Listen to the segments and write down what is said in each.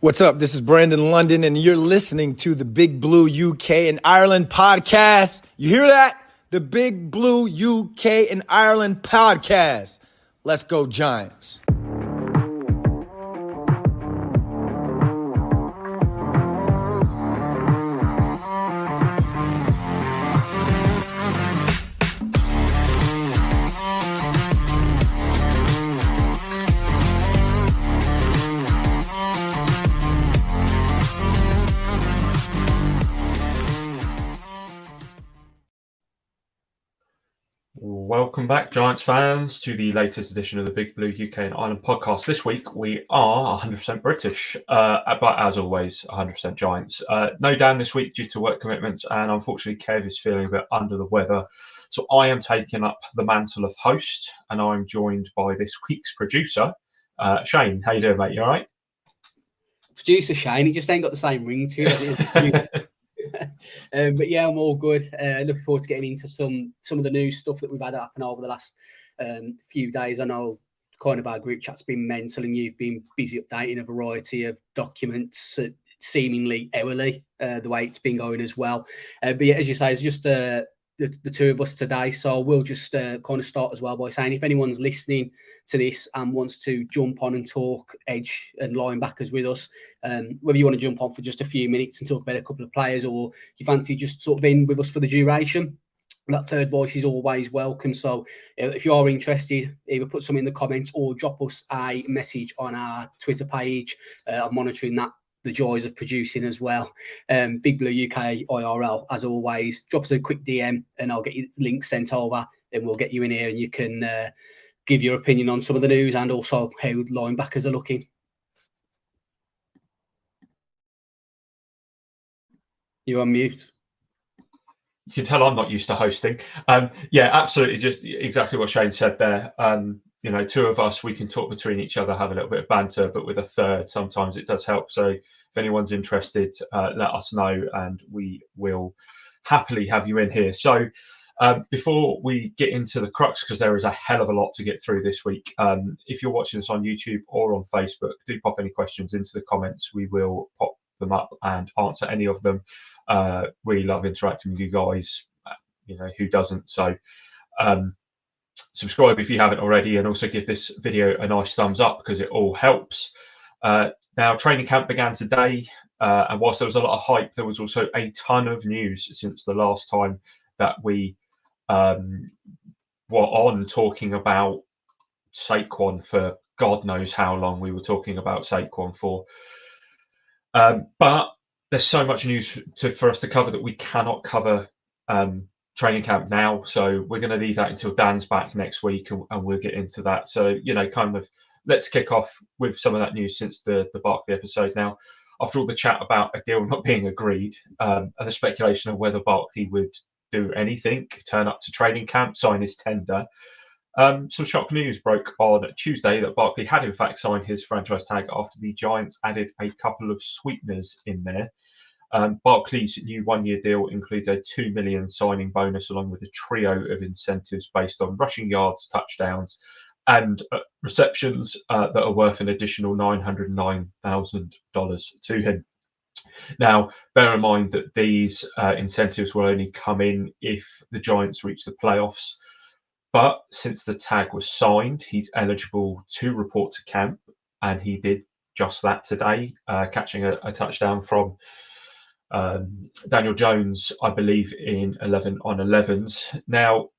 What's up? This is Brandon London, and you're listening to the Big Blue UK and Ireland podcast. You hear that? The Big Blue UK and Ireland podcast. Let's go, Giants. Welcome back, Giants fans, to the latest edition of the Big Blue UK and Ireland podcast. This week we are 100% British, but as always, 100% Giants. No Dan this week due to work commitments, and unfortunately Kev is feeling a bit under the weather. So I am taking up the mantle of host, and I'm joined by this week's producer, Shane. How you doing, mate? You all right? Producer Shane, he just ain't got the same ring to it as it is producer. But yeah, I'm all good. Looking forward to getting into some of the news stuff that we've had happen over the last few days. I know kind of our group chat's been mental, and you've been busy updating a variety of documents, seemingly hourly, the way it's been going as well. But yeah, as you say, it's just the two of us today. So we'll just kind of start as well by saying if anyone's listening to this and wants to jump on and talk edge and linebackers with us, whether you want to jump on for just a few minutes and talk about a couple of players, or you fancy just sort of being with us for the duration, that third voice is always welcome. So if you are interested, either put something in the comments or drop us a message on our Twitter page. I'm monitoring that, the joys of producing as well. Big Blue UK IRL, as always. Drop us a quick DM and I'll get you the link sent over. Then we'll get you in here and you can give your opinion on some of the news and also how linebackers are looking. You're on mute. You can tell I'm not used to hosting. Yeah, absolutely. Just exactly what Shane said there. You know, two of us, we can talk between each other, have a little bit of banter, but with a third, sometimes it does help. So if anyone's interested, let us know and we will happily have you in here. So before we get into the crux, because there is a hell of a lot to get through this week, if you're watching this on YouTube or on Facebook, do pop any questions into the comments. We will pop them up and answer any of them. Really love interacting with you guys, you know, who doesn't? So subscribe if you haven't already, and also give this video a nice thumbs up because it all helps. Now, training camp began today, and whilst there was a lot of hype, there was also a ton of news since the last time that we were on talking about Saquon for God knows how long. We were talking about Saquon for, but there's so much news for us to cover that we cannot cover training camp now. So we're going to leave that until Dan's back next week, and we'll get into that. So, you know, kind of let's kick off with some of that news since the Barkley episode. Now, after all the chat about a deal not being agreed, and the speculation of whether Barkley would do anything, turn up to training camp, sign his tender, some shock news broke on Tuesday that Barkley had in fact signed his franchise tag after the Giants added a couple of sweeteners in there. Barkley's new one-year deal includes a $2 million signing bonus along with a trio of incentives based on rushing yards, touchdowns, and receptions that are worth an additional $909,000 to him. Now, bear in mind that these incentives will only come in if the Giants reach the playoffs. But since the tag was signed, he's eligible to report to camp, and he did just that today, catching a touchdown from Daniel Jones, I believe, in 11 on 11s. Now,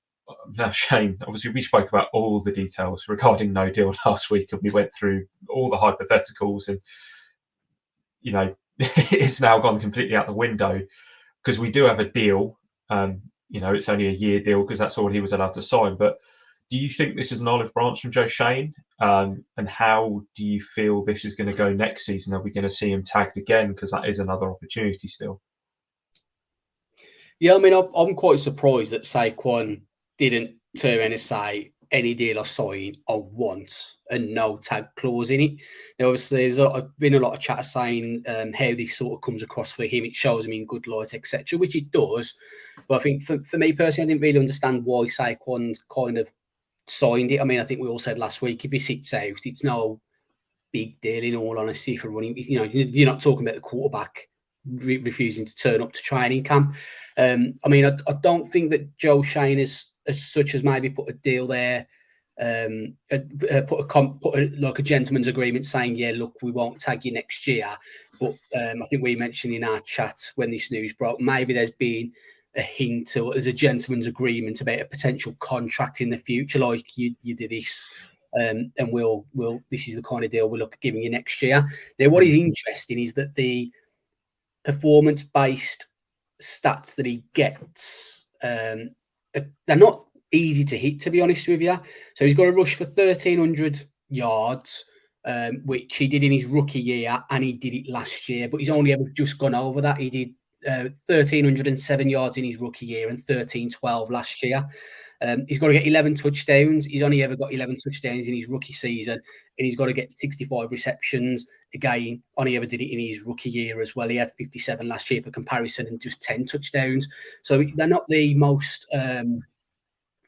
Shane, obviously we spoke about all the details regarding no deal last week, and we went through all the hypotheticals, and, you know, it's now gone completely out the window because we do have a deal. You know, it's only a year deal because that's all he was allowed to sign. But do you think this is an olive branch from Joe Shane? And how do you feel this is going to go next season? Are we going to see him tagged again? Because that is another opportunity still. Yeah, I mean, I'm quite surprised that Saquon didn't turn around and say, any deal I sign, I want a no tag clause in it. Now, obviously, there's been a lot of chatter saying how this sort of comes across for him. It shows him in good light, etc., which it does. But I think for me personally, I didn't really understand why Saquon kind of signed it. I mean, I think we all said last week, if he sits out, it's no big deal, in all honesty, for running. You're not talking about the quarterback refusing to turn up to training camp. I mean, I don't think that Joe Shane as such has maybe put a deal there, put a gentleman's agreement saying, yeah, look, we won't tag you next year. But I think we mentioned in our chat when this news broke, maybe there's been a hint or there's a gentleman's agreement about a potential contract in the future, like you do this. And we'll this is the kind of deal we'll look at giving you next year. Now, what is interesting is that the performance-based stats that he gets, they're not easy to hit, to be honest with you. So he's got a rush for 1,300 yards, which he did in his rookie year, and he did it last year, but he's only ever just gone over that. He did 1,307 yards in his rookie year and 1,312 last year. He's got to get 11 touchdowns. He's only ever got 11 touchdowns in his rookie season, and he's got to get 65 receptions. Again, only ever did it in his rookie year as well. He had 57 last year for comparison and just 10 touchdowns. So they're not the most, they're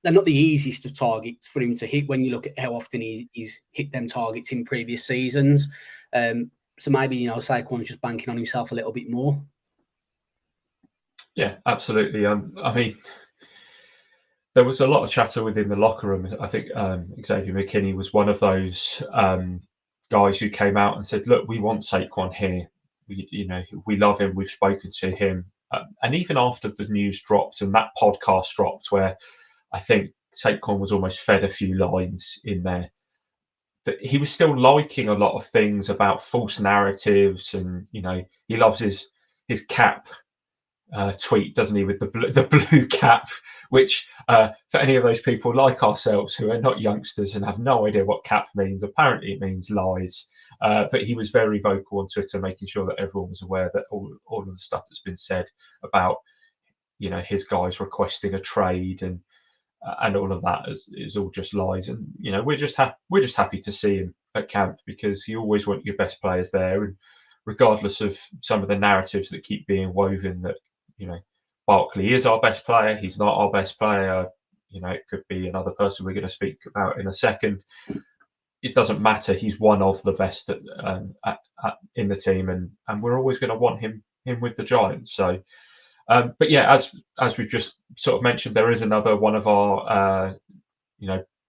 not the easiest of targets for him to hit when you look at how often he's hit them targets in previous seasons. So maybe, Saquon's just banking on himself a little bit more. Yeah, absolutely. I mean, there was a lot of chatter within the locker room. I think Xavier McKinney was one of those guys who came out and said, look, we want Saquon here. We love him. We've spoken to him. And even after the news dropped and that podcast dropped, where I think Saquon was almost fed a few lines in there, that he was still liking a lot of things about false narratives. And, he loves his cap tweet, doesn't he, with the blue cap, which for any of those people like ourselves who are not youngsters and have no idea what cap means, apparently it means lies. But he was very vocal on Twitter, making sure that everyone was aware that all of the stuff that's been said about his guys requesting a trade and all of that is all just lies. And we're just happy to see him at camp, because you always want your best players there, and regardless of some of the narratives that keep being woven that Barkley is our best player, he's not our best player, it could be another person we're going to speak about in a second. It doesn't matter. He's one of the best in the team, and we're always going to want him with the Giants. So, but yeah, as we've just sort of mentioned, there is another one of our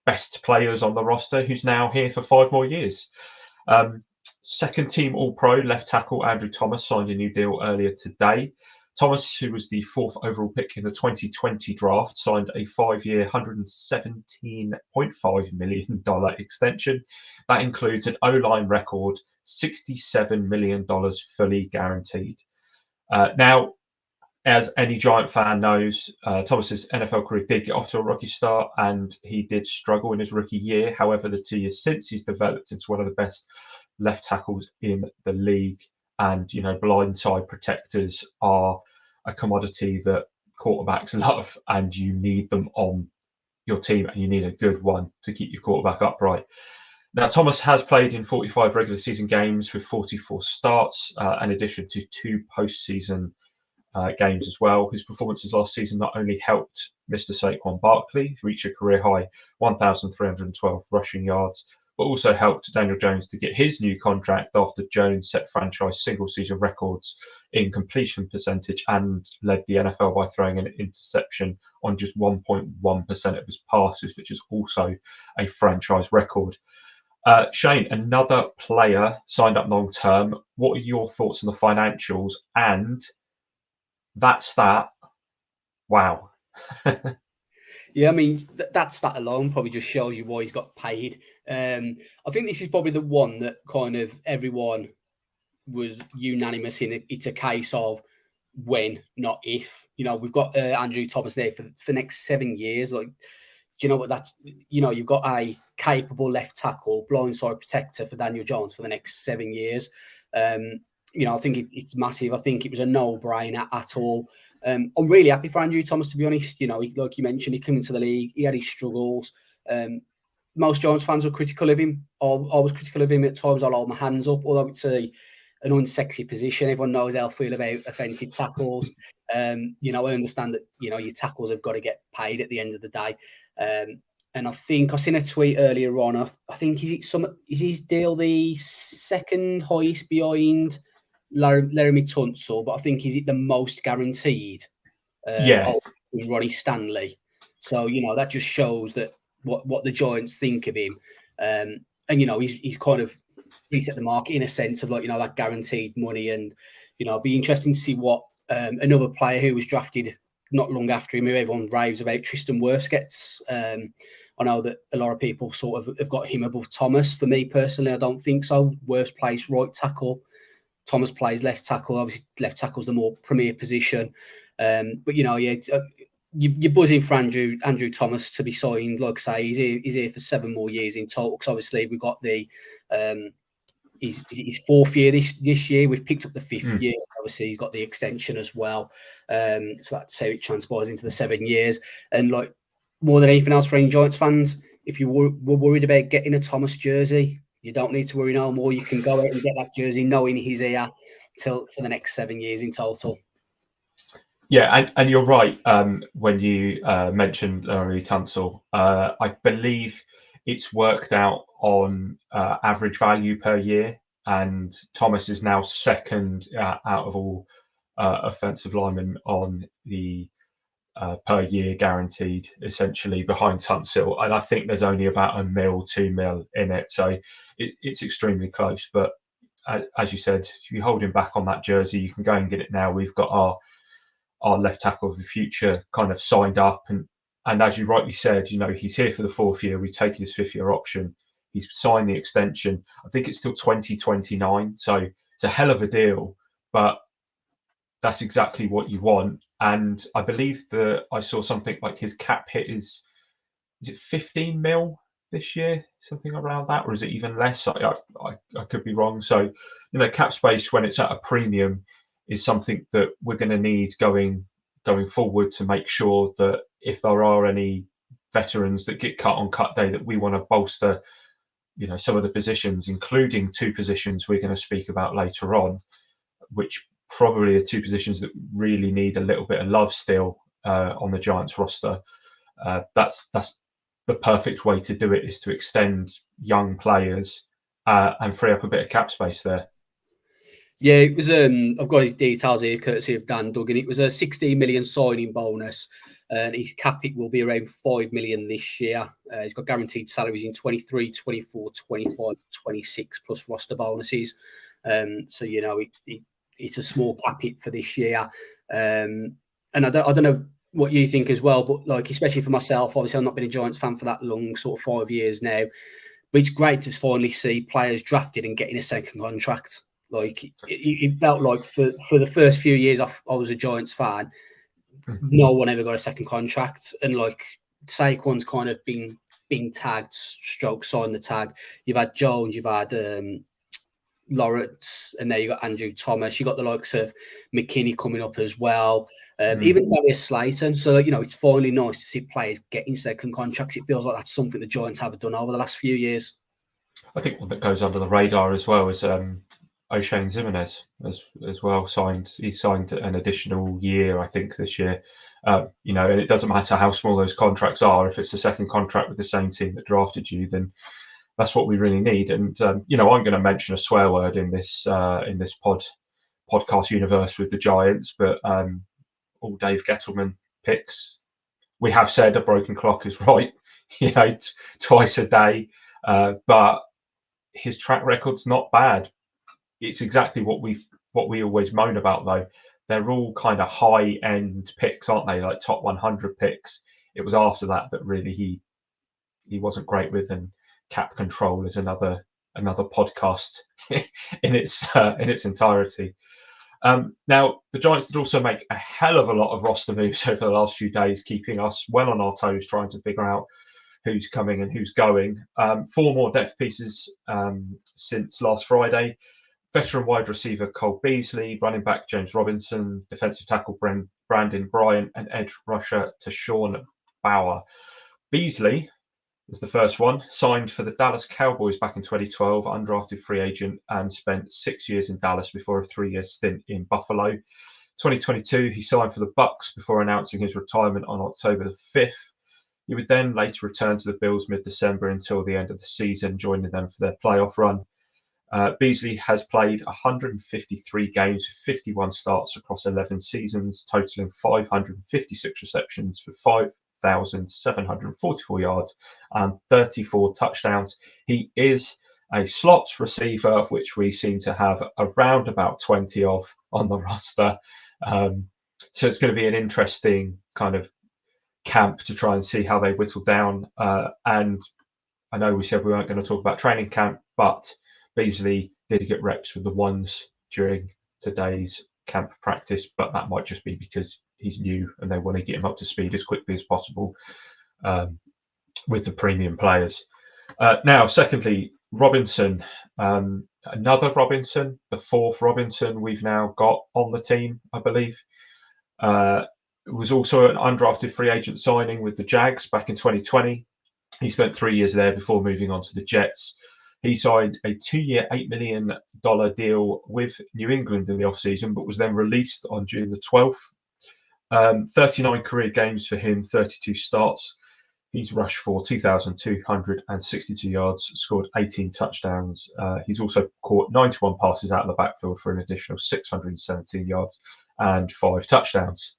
best players on the roster who's now here for 5 more years. Second team All-Pro left tackle Andrew Thomas signed a new deal earlier today. Thomas, who was the 4th overall pick in the 2020 draft, signed a 5-year, $117.5 million extension. That includes an O-line record, $67 million fully guaranteed. Now, as any Giant fan knows, Thomas's NFL career did get off to a rocky start, and he did struggle in his rookie year. However, the 2 years since, he's developed into one of the best left tackles in the league. And, blindside protectors are a commodity that quarterbacks love, and you need them on your team, and you need a good one to keep your quarterback upright. Now, Thomas has played in 45 regular season games with 44 starts, in addition to 2 postseason games as well. His performances last season not only helped Mr. Saquon Barkley reach a career high 1,312 rushing yards, but also helped Daniel Jones to get his new contract after Jones set franchise single-season records in completion percentage and led the NFL by throwing an interception on just 1.1% of his passes, which is also a franchise record. Shane, another player signed up long-term. What are your thoughts on the financials? And that's that. Wow. Yeah, I mean, that stat alone probably just shows you why he's got paid. I think this is probably the one that kind of everyone was unanimous in. It's a case of when, not if. We've got Andrew Thomas there for the next 7 years. Like, do you know what that's? You've got a capable left tackle, blindside protector for Daniel Jones for the next 7 years. I think it's massive. I think it was a no-brainer at all. I'm really happy for Andrew Thomas, to be honest. Like you mentioned, he came into the league, he had his struggles. Most Giants fans were critical of him. I was critical of him at times. I'll hold my hands up, although it's an unsexy position. Everyone knows how I feel about offensive tackles. I understand that, your tackles have got to get paid at the end of the day. And I think I seen a tweet earlier on. I think is his deal the second highest behind Laramie Tunsil, but I think is it the most guaranteed Yeah, of Ronnie Stanley. So that just shows that what the Giants think of him, and he's kind of reset the market in a sense of that guaranteed money, and it'd be interesting to see what another player who was drafted not long after him, who everyone raves about, Tristan Wirfs gets. I know that a lot of people sort of have got him above Thomas. For me personally, I don't think so. Wirfs plays right tackle. Thomas plays left tackle. Obviously, left tackle's the more premier position. But you're buzzing for Andrew Thomas to be signed. Like I say, he's here for 7 more years in total. Because obviously we've got the his 4th year this year. We've picked up the 5th year. Obviously, he's got the extension as well. So that's how it transpires into the 7 years. And like more than anything else for any Giants fans, if you were worried about getting a Thomas jersey, you don't need to worry no more. You can go out and get that jersey knowing he's here for the next 7 years in total. Yeah, and you're right when you mentioned Laramie Tunsil. I believe it's worked out on average value per year, and Thomas is now second out of all offensive linemen on the per year guaranteed, essentially behind Tunsil. And I think there's only about $1 million, $2 million in it, so it's extremely close. But as you said, if you hold him back on that jersey, you can go and get it now. We've got our left tackle of the future kind of signed up, and as you rightly said, he's here for the 4th year. We've taken his 5th year option. He's signed the extension. I think it's still 2029, so it's a hell of a deal, but that's exactly what you want. And I believe that I saw something like his cap hit is it 15 mil this year, something around that, or is it even less? I could be wrong. So cap space when it's at a premium is something that we're going to need going forward to make sure that if there are any veterans that get cut on cut day, that we want to bolster, some of the positions, including 2 positions we're going to speak about later on, which probably are 2 positions that really need a little bit of love still on the Giants roster. That's the perfect way to do it, is to extend young players and free up a bit of cap space there. Yeah, it was. I've got his details here, courtesy of Dan Duggan. It was a 16 million signing bonus, and his cap hit will be around 5 million this year. He's got guaranteed salaries in 23, 24, 25, 26 plus roster bonuses. So it's a small cap hit for this year. And I don't know what you think as well, but like especially for myself, obviously I've not been a Giants fan for that long, sort of 5 years now. But it's great to finally see players drafted and getting a second contract. Like it felt like for the first few years I was a Giants fan, no one ever got a second contract, and like Saquon's kind of been tagged, stroke signed the tag. You've had Jones, you've had Lawrence, and there you got Andrew Thomas. You got the likes of McKinney coming up as well, even Darius Slayton. So it's finally nice to see players getting second contracts. It feels like that's something the Giants have done over the last few years. I think one that goes under the radar as well is O'Shane Ximenez as well signed. He signed an additional year, I think, this year. And it doesn't matter how small those contracts are. If it's a second contract with the same team that drafted you, then that's what we really need. And I'm going to mention a swear word in this podcast universe with the Giants, but all Dave Gettleman picks, we have said a broken clock is right, twice a day, but his track record's not bad. It's exactly what we always moan about, though. They're all kind of high end picks, aren't they? Like top 100 picks. It was after that really he wasn't great with, and cap control is another podcast in its entirety. Now, the Giants did also make a hell of a lot of roster moves over the last few days, keeping us well on our toes, trying to figure out who's coming and who's going. 4 more depth pieces since last Friday. Veteran wide receiver Cole Beasley, running back James Robinson, defensive tackle Brandon Bryant, and edge rusher Tashawn Bauer. Beasley was the first one, signed for the Dallas Cowboys back in 2012, undrafted free agent, and spent 6 years in Dallas before a 3-year stint in Buffalo. 2022, he signed for the Bucs before announcing his retirement on October the 5th. He would then later return to the Bills mid-December until the end of the season, joining them for their playoff run. Beasley has played 153 games with 51 starts across 11 seasons, totaling 556 receptions for 5,744 yards and 34 touchdowns. He is a slots receiver, which we seem to have around about 20 of on the roster. So it's going to be an interesting kind of camp to try and see how they whittle down. And I know we said we weren't going to talk about training camp, but Beasley did get reps with the ones during today's camp practice, but that might just be because he's new and they want to get him up to speed as quickly as possible with the premium players. Now, secondly, Robinson, another Robinson, the fourth Robinson we've now got on the team, I believe. Was also an undrafted free agent signing with the Jags back in 2020. He spent 3 years there before moving on to the Jets. He signed a 2-year, $8 million deal with New England in the offseason, but was then released on June the 12th. 39 career games for him, 32 starts. He's rushed for 2,262 yards, scored 18 touchdowns. He's also caught 91 passes out of the backfield for an additional 617 yards and 5 touchdowns.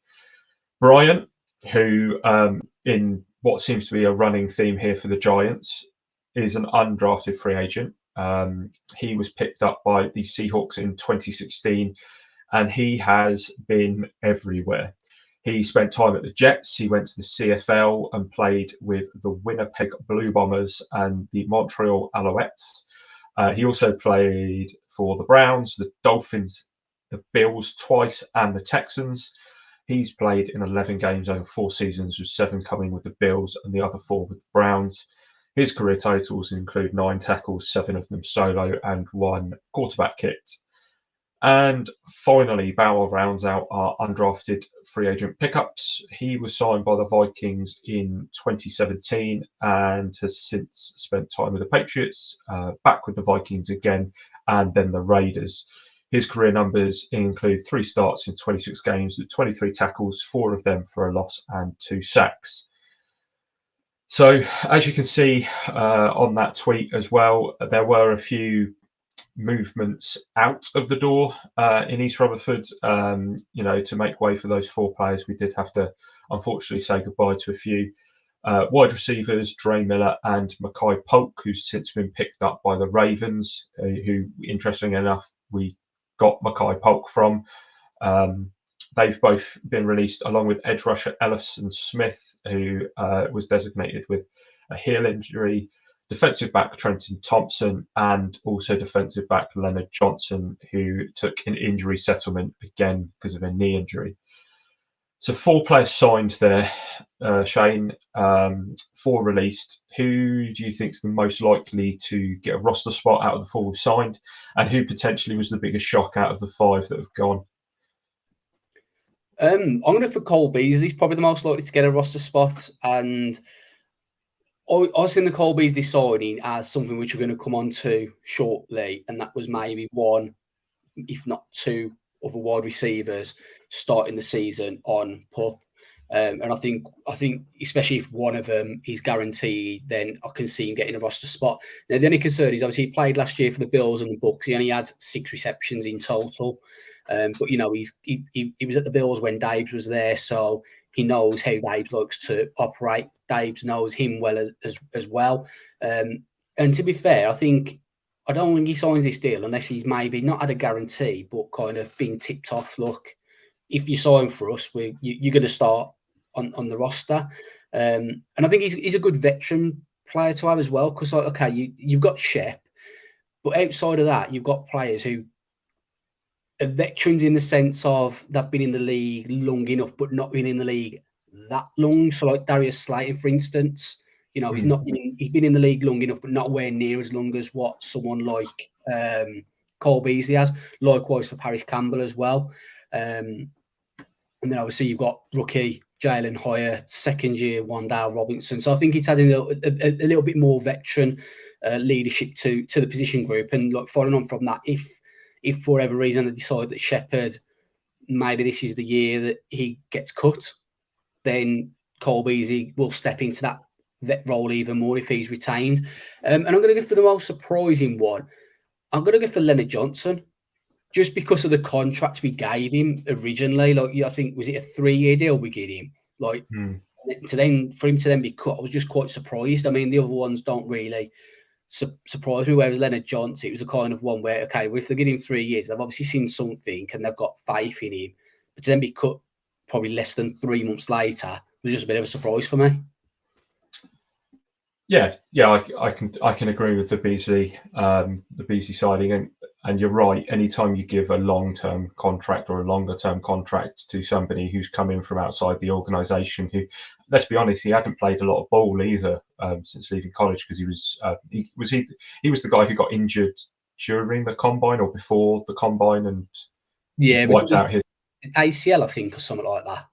Bryant, who in what seems to be a running theme here for the Giants, is an undrafted free agent. He was picked up by the Seahawks in 2016, and he has been everywhere. He spent time at the Jets. He went to the CFL and played with the Winnipeg Blue Bombers and the Montreal Alouettes. He also played for the Browns, the Dolphins, the Bills twice, and the Texans. He's played in 11 games over 4 seasons, with 7 coming with the Bills and the other 4 with the Browns. His career totals include 9 tackles, 7 of them solo, and 1 quarterback hit. And finally, Bauer rounds out our undrafted free agent pickups. He was signed by the Vikings in 2017 and has since spent time with the Patriots, back with the Vikings again, and then the Raiders. His career numbers include 3 starts in 26 games with 23 tackles, 4 of them for a loss and 2 sacks. So, as you can see on that tweet as well, there were a few movements out of the door in East Rutherford. To make way for those 4 players, we did have to unfortunately say goodbye to a few wide receivers, Dre Miller and Mackay Polk, who's since been picked up by the Ravens, who, interestingly enough, we got Mackay Polk from. They've both been released along with edge rusher Ellison Smith, who was designated with a heel injury, defensive back Trenton Thompson, and also defensive back Leonard Johnson, who took an injury settlement again because of a knee injury. So 4 players signed there, Shane, 4 released. Who do you think is the most likely to get a roster spot out of the 4 we've signed, and who potentially was the biggest shock out of the 5 that have gone? I'm going to for Cole Beasley. He's probably the most likely to get a roster spot, and I seen the Cole Beasley signing as something which we're going to come on to shortly, and that was maybe 1, if not 2, other wide receivers starting the season on PUP. And I think especially if one of them is guaranteed, then I can see him getting a roster spot. Now, the only concern is obviously he played last year for the Bills and the Bucks. He only had 6 receptions in total. But he was at the Bills when Dabes was there, so he knows how Dabes likes to operate. Dabes knows him well as well. And to be fair, I don't think he signs this deal unless he's maybe not had a guarantee, but kind of been tipped off. Look, if you sign for us, you're going to start on the roster. And I think he's a good veteran player to have as well, because you've got Shep, but outside of that, you've got players who are veterans in the sense of they've been in the league long enough, but not been in the league that long. So like Darius Slayton, for instance, he's been in the league long enough, but not anywhere near as long as what someone like Cole Beasley has. Likewise for Paris Campbell as well. And then obviously you've got rookie Jalen Hoyer, second year Wan'Dale Robinson. So I think it's adding a little bit more veteran leadership to the position group. And like following on from that, if for whatever reason they decide that Shepherd, maybe this is the year that he gets cut, then Cole Beasley will step into that vet role even more if he's retained. And I'm going to go for the most surprising one. I'm going to go for Leonard Johnson, just because of the contract we gave him originally. Like, I think, was it a 3-year deal we gave him? Like, for him to then be cut, I was just quite surprised. I mean, the other ones don't really surprise me. Whereas Leonard Johnson, it was a kind of one where, okay, well, if they give him 3 years, they've obviously seen something and they've got faith in him. But to then be cut probably less than 3 months later was just a bit of a surprise for me. Yeah, I can agree with the Beasley signing, and you're right. Anytime you give a long-term contract or a longer-term contract to somebody who's come in from outside the organisation, who, let's be honest, he hadn't played a lot of ball either since leaving college, because he was the guy who got injured during the combine or before the combine, and wiped out his ACL, I think, or something like that.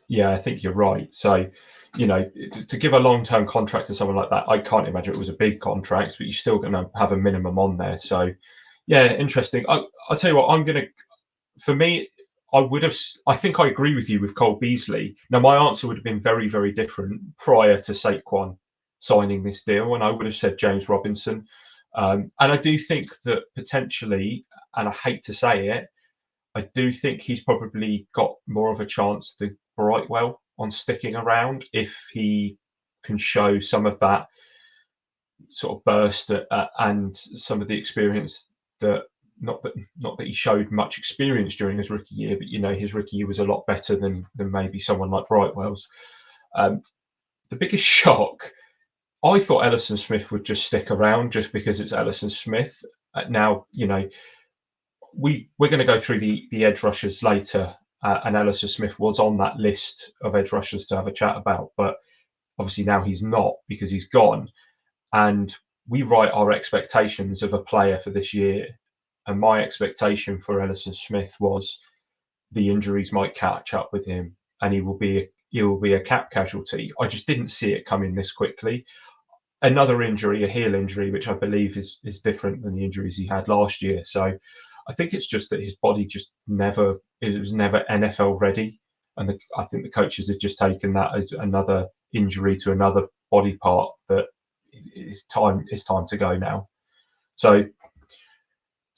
Yeah, I think you're right. So, to give a long-term contract to someone like that, I can't imagine it was a big contract, but you're still going to have a minimum on there. So, yeah, interesting. I'll tell you what, for me, I think I agree with you with Cole Beasley. Now, my answer would have been very, very different prior to Saquon signing this deal, and I would have said James Robinson. And I do think that potentially, and I hate to say it, I do think he's probably got more of a chance than Brightwell on sticking around if he can show some of that sort of burst and some of the experience that not that he showed much experience during his rookie year, but his rookie year was a lot better than maybe someone like Brightwell's. The biggest shock, I thought Ellison Smith would just stick around just because it's Ellison Smith. Now, we're going to go through the edge rushers later, and Ellison Smith was on that list of edge rushers to have a chat about, but obviously now he's not because he's gone. And we write our expectations of a player for this year, and my expectation for Ellison Smith was the injuries might catch up with him, and he will be a cap casualty. I just didn't see it coming this quickly. Another injury, a heel injury, which I believe is different than the injuries he had last year. So I think it's just that his body just was never NFL ready. And I think the coaches have just taken that as another injury to another body part that it's time to go now. So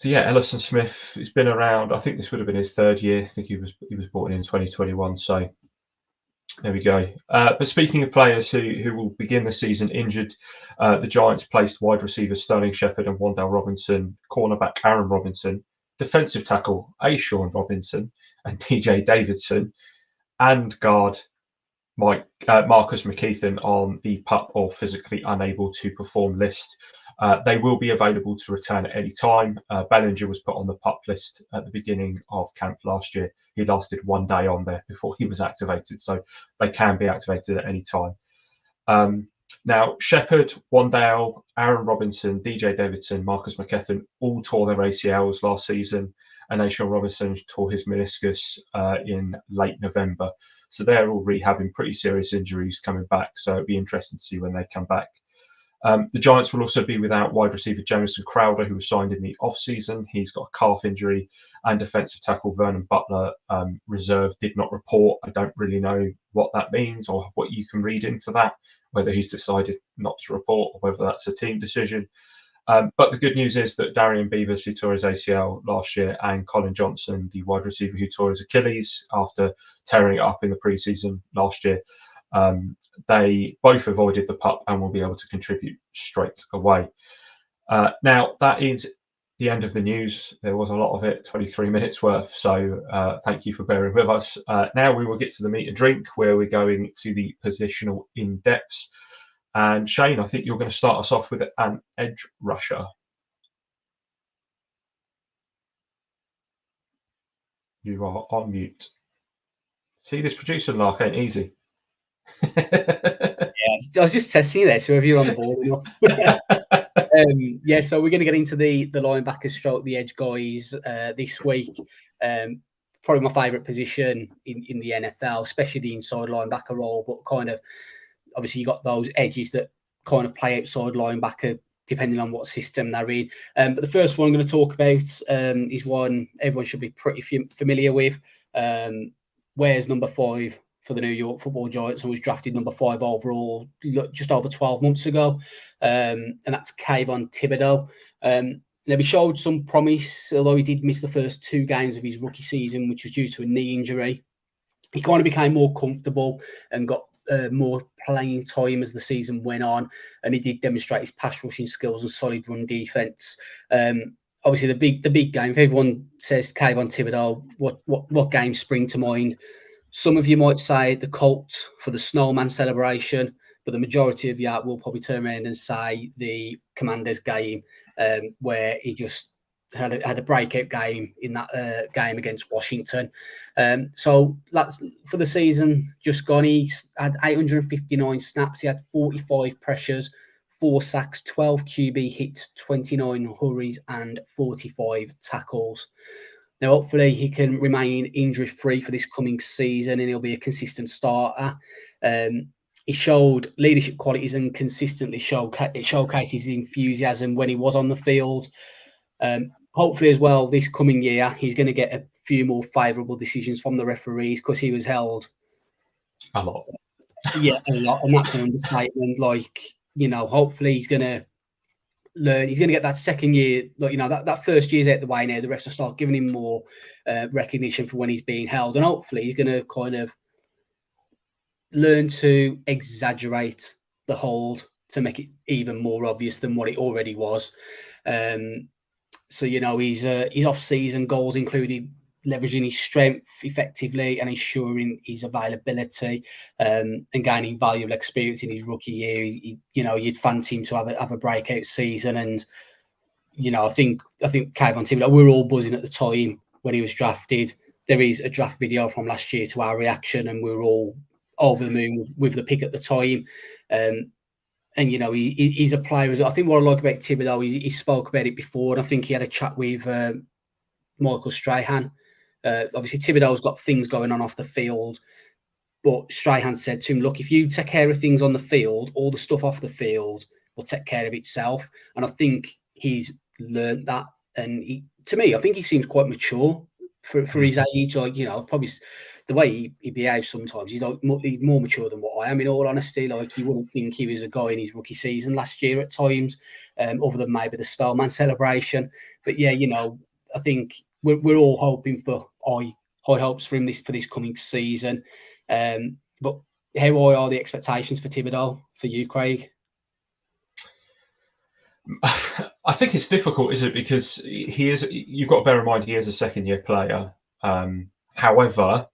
yeah, Ellison Smith has been around. I think this would have been his 3rd year. I think he was brought in 2021. So there we go. But speaking of players who will begin the season injured, the Giants placed wide receivers Sterling Shepard and Wan'Dale Robinson, cornerback Aaron Robinson, defensive tackle Sean Robinson and DJ Davidson, and guard Marcus McKeithen on the PUP or physically unable to perform list. They will be available to return at any time. Bellinger was put on the PUP list at the beginning of camp last year. He lasted 1 day on there before he was activated, so they can be activated at any time. Now, Shepard, Wan'Dale, Aaron Robinson, DJ Davidson, Marcus McKeithen all tore their ACLs last season, and Sean Robinson tore his meniscus in late November. So they're all rehabbing pretty serious injuries coming back, so it'll be interesting to see when they come back. The Giants will also be without wide receiver Jamison Crowder, who was signed in the off-season. He's got a calf injury, and defensive tackle Vernon Butler, reserve, did not report. I don't really know what that means or what you can read into that, whether he's decided not to report or whether that's a team decision. But the good news is that Darian Beavers, who tore his ACL last year, and Colin Johnson, the wide receiver who tore his Achilles after tearing it up in the preseason last year, they both avoided the PUP and will be able to contribute straight away. Now, that is the end of the news. There was a lot of it, 23 minutes worth. So thank you for bearing with us. Now we will get to the meat and drink, where we're going to the positional in-depths. And Shane, I think you're going to start us off with an edge rusher. You are on mute. See, this producer lark ain't easy. I was just testing you there, so if you're on the board enough. So we're going to get into the linebacker stroke, the edge guys this week. Probably my favourite position in the NFL, especially the inside linebacker role, but kind of obviously you got those edges that kind of play outside linebacker depending on what system they're in. But the first one I'm going to talk about is one everyone should be pretty familiar with. Wears number 5 for the New York Football Giants and was drafted number 5 overall just over 12 months ago. And that's Kayvon Thibodeau. Now, he showed some promise, although he did miss the first 2 games of his rookie season, which was due to a knee injury. He kind of became more comfortable and got more playing time as the season went on, and he did demonstrate his pass rushing skills and solid run defense. Obviously, the big game. If everyone says Kayvon Thibodeau, what games spring to mind? Some of you might say the Colts for the snowman celebration, but the majority of you will probably turn around and say the Commanders game, where he just had a breakout game in that game against Washington. So that's for the season just gone. He had 859 snaps. He had 45 pressures, 4 sacks, 12 QB hits, 29 hurries, and 45 tackles. Now, hopefully, he can remain injury-free for this coming season, and he'll be a consistent starter. He showed leadership qualities and consistently showcased his enthusiasm when he was on the field. Hopefully, as well, this coming year, he's going to get a few more favourable decisions from the referees because he was held a lot. Yeah, a lot, and that's an understatement. Hopefully, he's going to learn. He's going to get that second year. That first year's out the way now. The refs will start giving him more recognition for when he's being held, and hopefully, he's going to kind of learn to exaggerate the hold to make it even more obvious than what it already was. So, his off-season goals included leveraging his strength effectively and ensuring his availability and gaining valuable experience in his rookie year. You'd fancy him to have a breakout season. And, I think Kayvon Thibodeau, we were all buzzing at the time when he was drafted. There is a draft video from last year to our reaction, and we were all over the moon with the pick at the time. And, he's a player. I think what I like about Thibodeau, he spoke about it before, and I think he had a chat with Michael Strahan. Obviously, Thibodeau's got things going on off the field, but Strahan said to him, look, if you take care of things on the field, all the stuff off the field will take care of itself. And I think he's learned that. And to me, I think he seems quite mature for his age. Probably the way he behaves sometimes, he's more mature than what I am, in all honesty. You wouldn't think he was a guy in his rookie season last year at times, other than maybe the Starman celebration. But yeah, I think we're all hoping for high hopes for him for this coming season. But how are the expectations for Thibodeau for you, Craig? I think it's difficult, isn't it? Because you've got to bear in mind he is a second-year player. However,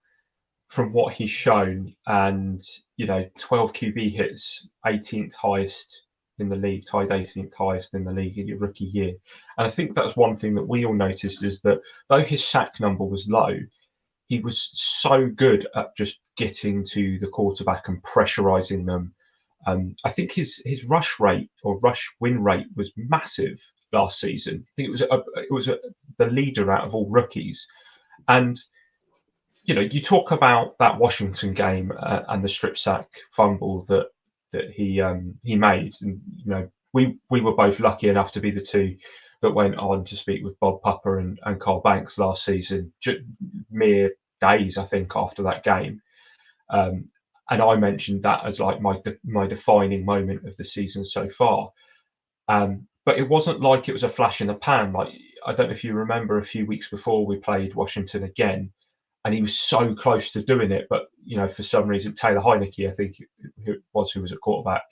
from what he's shown, and 12 QB hits, 18th highest in the league, tied 18th highest in the league in your rookie year. And I think that's one thing that we all noticed, is that though his sack number was low, he was so good at just getting to the quarterback and pressurizing them. I think his rush rate or rush win rate was massive last season. I think it was the leader out of all rookies. And you talk about that Washington game and the strip sack fumble that he made, and we were both lucky enough to be the two that went on to speak with Bob Pupper and Carl Banks last season, mere days I think after that game, and I mentioned that as like my defining moment of the season so far. But it wasn't like it was a flash in the pan. Like, I don't know if you remember, a few weeks before we played Washington again, and he was so close to doing it, but for some reason, Taylor Heineke, I think who was at quarterback,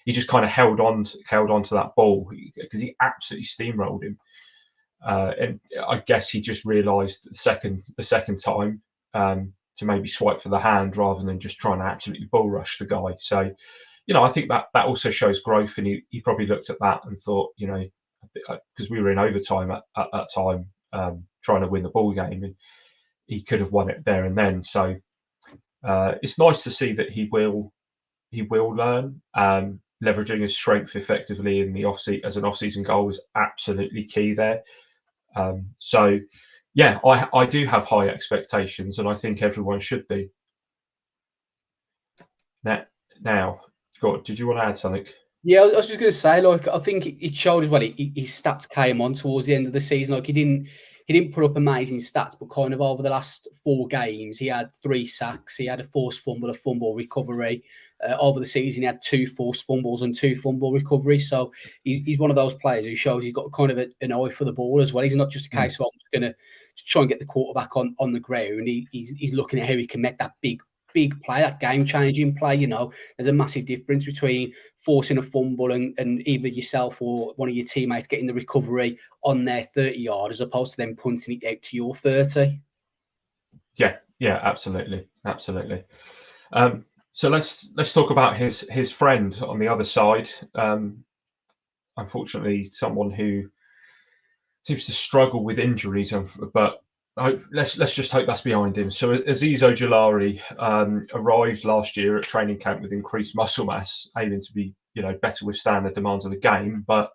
he just kind of held on to that ball because he absolutely steamrolled him. And I guess he just realised the second time to maybe swipe for the hand rather than just trying to absolutely bull rush the guy. So, I think that also shows growth, and he probably looked at that and thought, because we were in overtime at that time, trying to win the ball game, and he could have won it there and then. So it's nice to see that he will learn. Leveraging his strength effectively in the as an off-season goal is absolutely key there. So yeah, I do have high expectations, and I think everyone should do. Now, God, did you want to add something? Yeah, I was just going to say, I think it showed as well. His stats came on towards the end of the season. He didn't he didn't put up amazing stats, but kind of over the last 4 games, he had 3 sacks, he had a forced fumble, a fumble recovery. Over the season, he had 2 forced fumbles and 2 fumble recoveries. So he's one of those players who shows he's got kind of an eye for the ball as well. He's not just a case of, I'm just going to try and get the quarterback on the ground. He's looking at how he can make that big play, that game-changing play. You know, there's a massive difference between forcing a fumble and either yourself or one of your teammates getting the recovery on their 30-yard as opposed to them punting it out to your 30. Yeah, absolutely. So let's talk about his friend on the other side. Unfortunately, someone who seems to struggle with injuries, but let's just hope that's behind him. So Azeez Ojulari arrived last year at training camp with increased muscle mass, aiming to be better withstand the demands of the game, but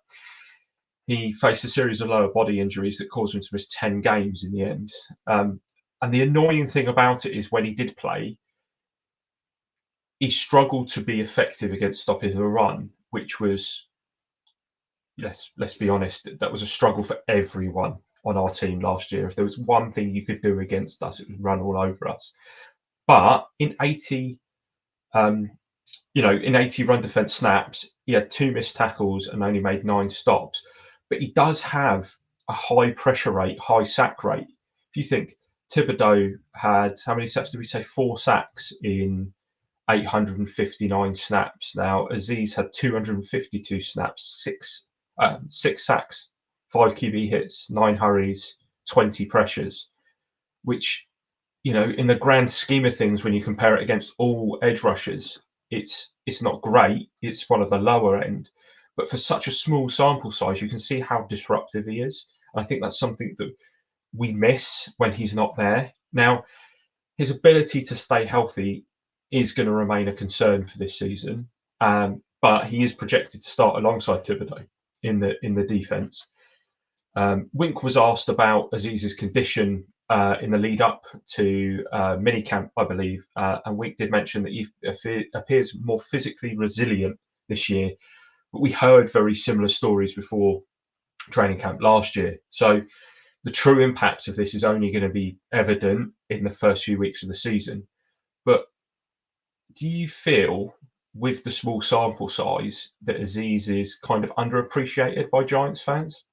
he faced a series of lower body injuries that caused him to miss 10 games in the end. And the annoying thing about it is when he did play, he struggled to be effective against stopping the run, which was, let's be honest, that was a struggle for everyone on our team last year. If there was one thing you could do against us, it was run all over us. But in 80 run defense snaps, he had 2 missed tackles and only made 9 stops. But he does have a high pressure rate, high sack rate. If you think Thibodeau had, how many sacks did we say? 4 sacks in 859 snaps. Now Azeez had 252 snaps, 6 sacks, 5 QB hits, 9 hurries, 20 pressures, which, in the grand scheme of things, when you compare it against all edge rushers, it's not great. It's one of the lower end. But for such a small sample size, you can see how disruptive he is. I think that's something that we miss when he's not there. Now, his ability to stay healthy is going to remain a concern for this season, but he is projected to start alongside Thibodeau in the defense. Wink was asked about Azeez's condition in the lead up to minicamp, I believe, and Wink did mention that he appears more physically resilient this year. But we heard very similar stories before training camp last year. So the true impact of this is only going to be evident in the first few weeks of the season. But do you feel, with the small sample size, that Azeez is kind of underappreciated by Giants fans?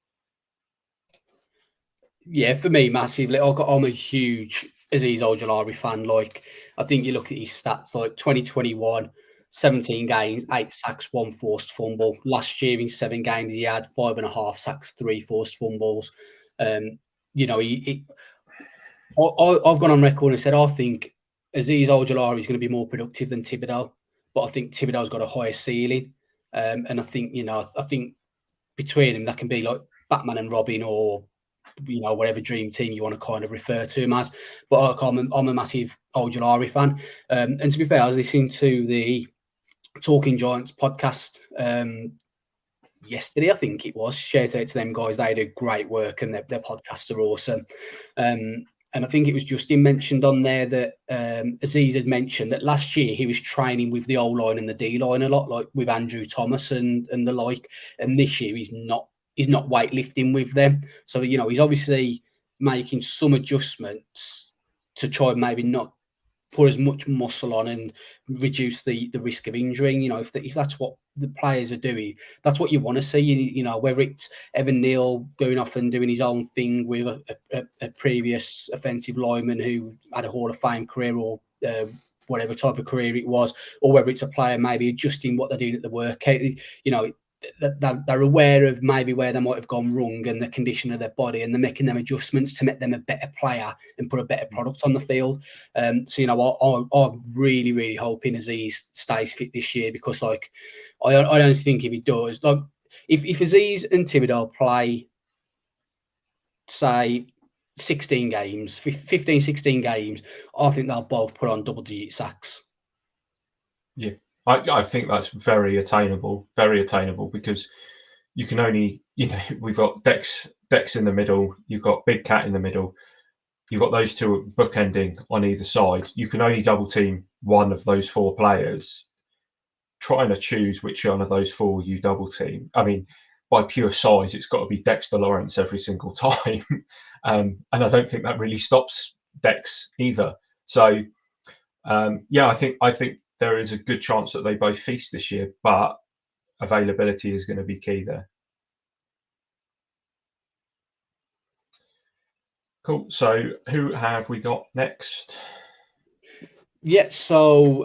Yeah, for me, massively. I'm a huge Azeez Ojulari fan. Like, I think you look at his stats, like 2021, 17 games, 8 sacks, 1 forced fumble. Last year in 7 games, he had 5.5 sacks, 3 forced fumbles. I've gone on record and said I think Azeez Ojulari is going to be more productive than Thibodeau, but I think Thibodeau's got a higher ceiling. And I think between them, that can be like Batman and Robin, or whatever dream team you want to kind of refer to him as. But I'm a massive Ojulari fan. And to be fair, I was listening to the Talking Giants podcast yesterday, I think it was. Shout out to them guys. They do great work, and their podcasts are awesome. And I think it was Justin mentioned on there that Azeez had mentioned that last year he was training with the O-line and the D-line a lot, like with Andrew Thomas and the like. And this year he's not weightlifting with them. So, he's obviously making some adjustments to try and maybe not put as much muscle on and reduce the risk of injuring. If that's what the players are doing, that's what you want to see. Whether it's Evan Neal going off and doing his own thing with a previous offensive lineman who had a Hall of Fame career, or whatever type of career it was, or whether it's a player maybe adjusting what they're doing at the workout. They're aware of maybe where they might have gone wrong and the condition of their body, and they're making them adjustments to make them a better player and put a better product on the field. I'm really, really hoping Azeez stays fit this year, because I don't think if he does, like if Azeez and Thibodeau play, say 16 games, 15, 16 games, I think they'll both put on double-digit sacks. Yeah. I think that's very attainable, because you can only, we've got Dex in the middle, you've got Big Cat in the middle, you've got those two bookending on either side. You can only double team one of those 4 players. Trying to choose which one of those 4 you double team. I mean, by pure size, it's got to be Dexter Lawrence every single time. And I don't think that really stops Dex either. So, I think there is a good chance that they both feast this year, but availability is going to be key there. Cool. So who have we got next? Yeah, so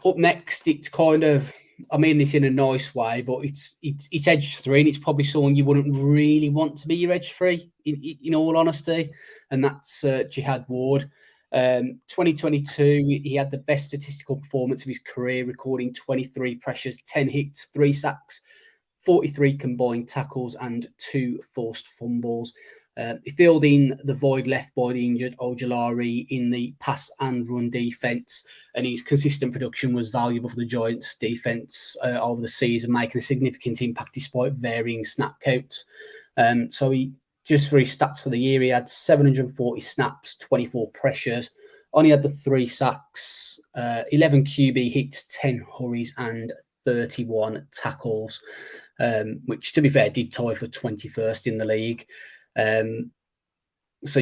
up next, it's kind of, I mean this in a nice way, but it's edge 3, and it's probably someone you wouldn't really want to be your edge 3, in all honesty, and that's Jihad Ward. 2022, he had the best statistical performance of his career, recording 23 pressures, 10 hits, 3 sacks, 43 combined tackles, and 2 forced fumbles. He filled in the void left by the injured Ojulari in the pass and run defense, and his consistent production was valuable for the Giants' defense over the season, making a significant impact despite varying snap counts. So he, just for his stats for the year, he had 740 snaps, 24 pressures, only had the 3 sacks, 11 QB hits, 10 hurries, and 31 tackles, which, to be fair, did tie for 21st in the league. So,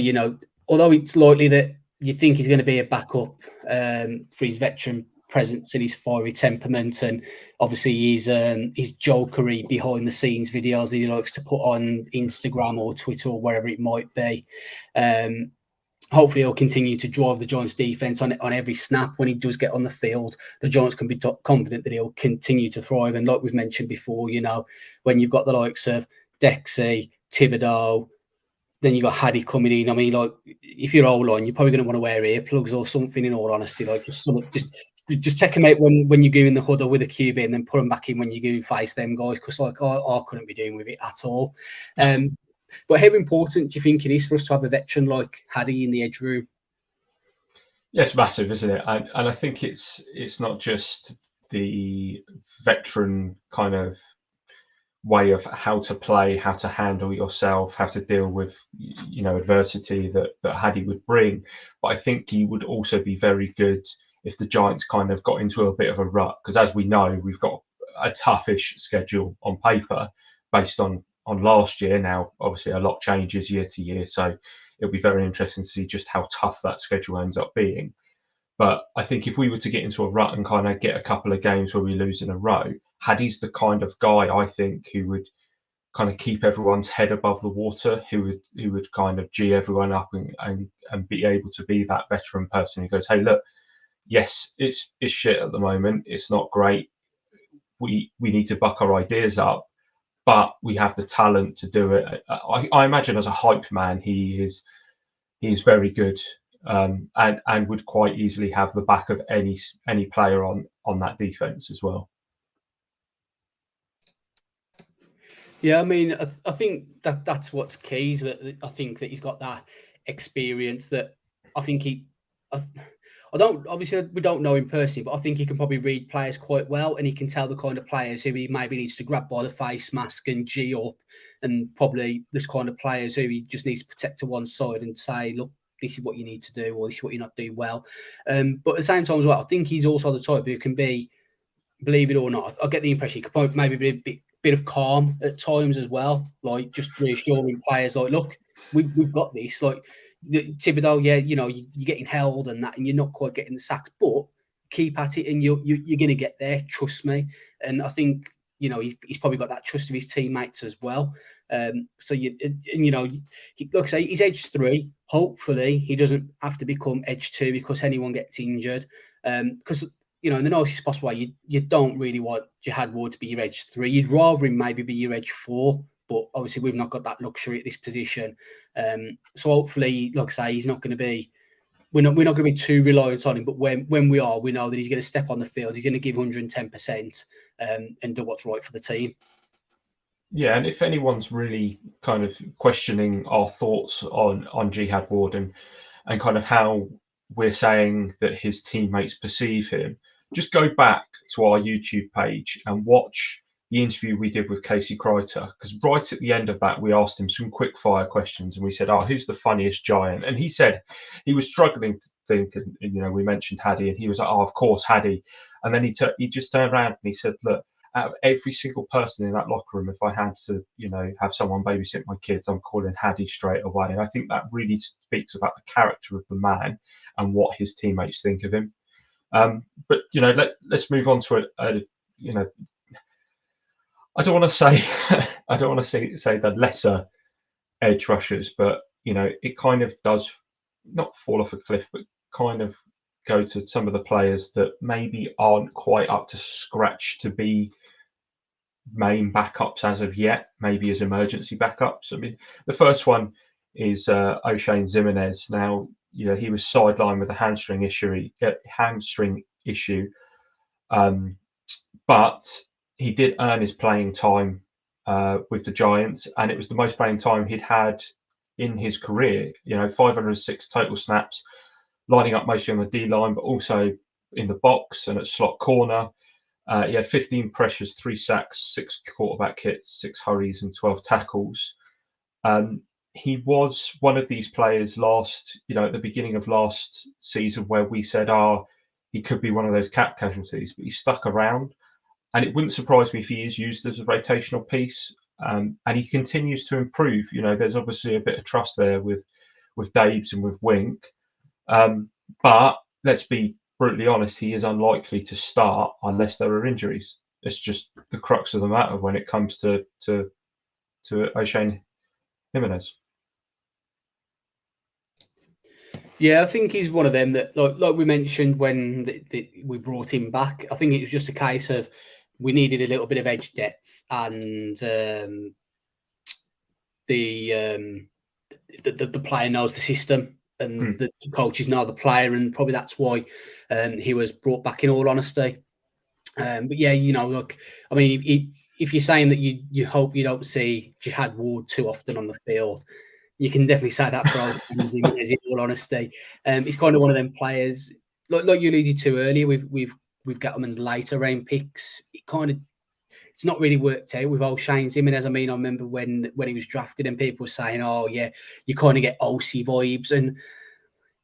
although it's likely that you think he's going to be a backup for his veteran presence and his fiery temperament, and obviously his jokery behind the scenes videos that he likes to put on Instagram or Twitter or wherever it might be, hopefully he'll continue to drive the Giants defense on every snap. When he does get on the field, the Giants can be confident that he'll continue to thrive. And like we've mentioned before, when you've got the likes of Dexy, Thibodeau, then you got Haddy coming in. I mean, like, if you're O-line, you're probably going to want to wear earplugs or something, in all honesty. Like, just take them out when you go in the huddle with a QB, and then put them back in when you go and face them guys, because like I couldn't be doing with it at all. But how important do you think it is for us to have a veteran like Haddy in the edge room? Yes, massive, isn't it? And I think it's not just the veteran kind of way of how to play, how to handle yourself, how to deal with adversity that Haddy would bring, but I think he would also be very good if the Giants kind of got into a bit of a rut, because as we know, we've got a toughish schedule on paper based on last year. Now obviously a lot changes year to year, so it'll be very interesting to see just how tough that schedule ends up being. But I think if we were to get into a rut and kind of get a couple of games where we lose in a row, Haddy's the kind of guy, I think, who would kind of keep everyone's head above the water, who would kind of G everyone up and be able to be that veteran person who goes, hey, look, yes, it's shit at the moment. It's not great. We need to buck our ideas up, but we have the talent to do it. I imagine as a hype man, he is very good. And would quite easily have the back of any player on that defense as well. Yeah, I mean, I think that's what's key, is that I think that he's got that experience that I think I don't, obviously we don't know him personally, but I think he can probably read players quite well, and he can tell the kind of players who he maybe needs to grab by the face mask and G up, and probably this kind of players who he just needs to protect to one side and say, look, this is what you need to do, or this is what you're not doing well. But at the same time as well, I think he's also the type who can be, believe it or not, I get the impression he could maybe be a bit of calm at times as well, like just reassuring players, like, look, we've got this. Like Thibodeau, yeah, you're getting held and that, and you're not quite getting the sacks, but keep at it, and you're going to get there. Trust me. And I think he's probably got that trust of his teammates as well. So like I say, he's edge 3. Hopefully, he doesn't have to become edge 2 because anyone gets injured. Because in the nicest possible way, you don't really want Jihad Ward to be your edge 3. You'd rather him maybe be your edge 4. But obviously, we've not got that luxury at this position. So hopefully, like I say, he's not going to be. We're not going to be too reliant on him. But when we are, we know that he's going to step on the field. He's going to give 110% and do what's right for the team. Yeah, and if anyone's really kind of questioning our thoughts on Jihad Ward and kind of how we're saying that his teammates perceive him, just go back to our YouTube page and watch the interview we did with Casey Kreiter, because right at the end of that, we asked him some quick fire questions, and we said, who's the funniest Giant? And he said he was struggling to think, and we mentioned Haddy, and he was like, of course, Haddy. And then he just turned around and he said, look, out of every single person in that locker room, if I had to, have someone babysit my kids, I'm calling Haddy straight away. And I think that really speaks about the character of the man and what his teammates think of him. But let's move on to I don't want to say say the lesser edge rushers, but it kind of does not fall off a cliff, but kind of go to some of the players that maybe aren't quite up to scratch to be main backups as of yet, maybe as emergency backups. I mean, the first one is O'Shane Ximenez. Now, he was sidelined with a hamstring issue, but he did earn his playing time with the Giants, and it was the most playing time he'd had in his career. 506 total snaps, lining up mostly on the D line, but also in the box and at slot corner. He had 15 pressures, 3 sacks, 6 quarterback hits, 6 hurries, and 12 tackles. He was one of these players at the beginning of last season where we said, he could be one of those cap casualties, but he stuck around. And it wouldn't surprise me if he is used as a rotational piece. And he continues to improve. There's obviously a bit of trust there with Dabes and with Wink. But let's be brutally honest, he is unlikely to start unless there are injuries. It's just the crux of the matter when it comes to O'Shane Ximenez. Yeah, I think he's one of them that, like we mentioned when we brought him back, I think it was just a case of we needed a little bit of edge depth, and the player knows the system, and the coaches know the player, and probably that's why he was brought back, in all honesty. But yeah, I mean, if you're saying that you hope you don't see Jihad Ward too often on the field, you can definitely say that for in all honesty. He's kind of one of them players, like you alluded to earlier, with Gettleman's later round picks. It's not really worked out with O'Shane Ximenez. I mean, I remember when he was drafted and people were saying, "Oh yeah, you kind of get OC vibes." And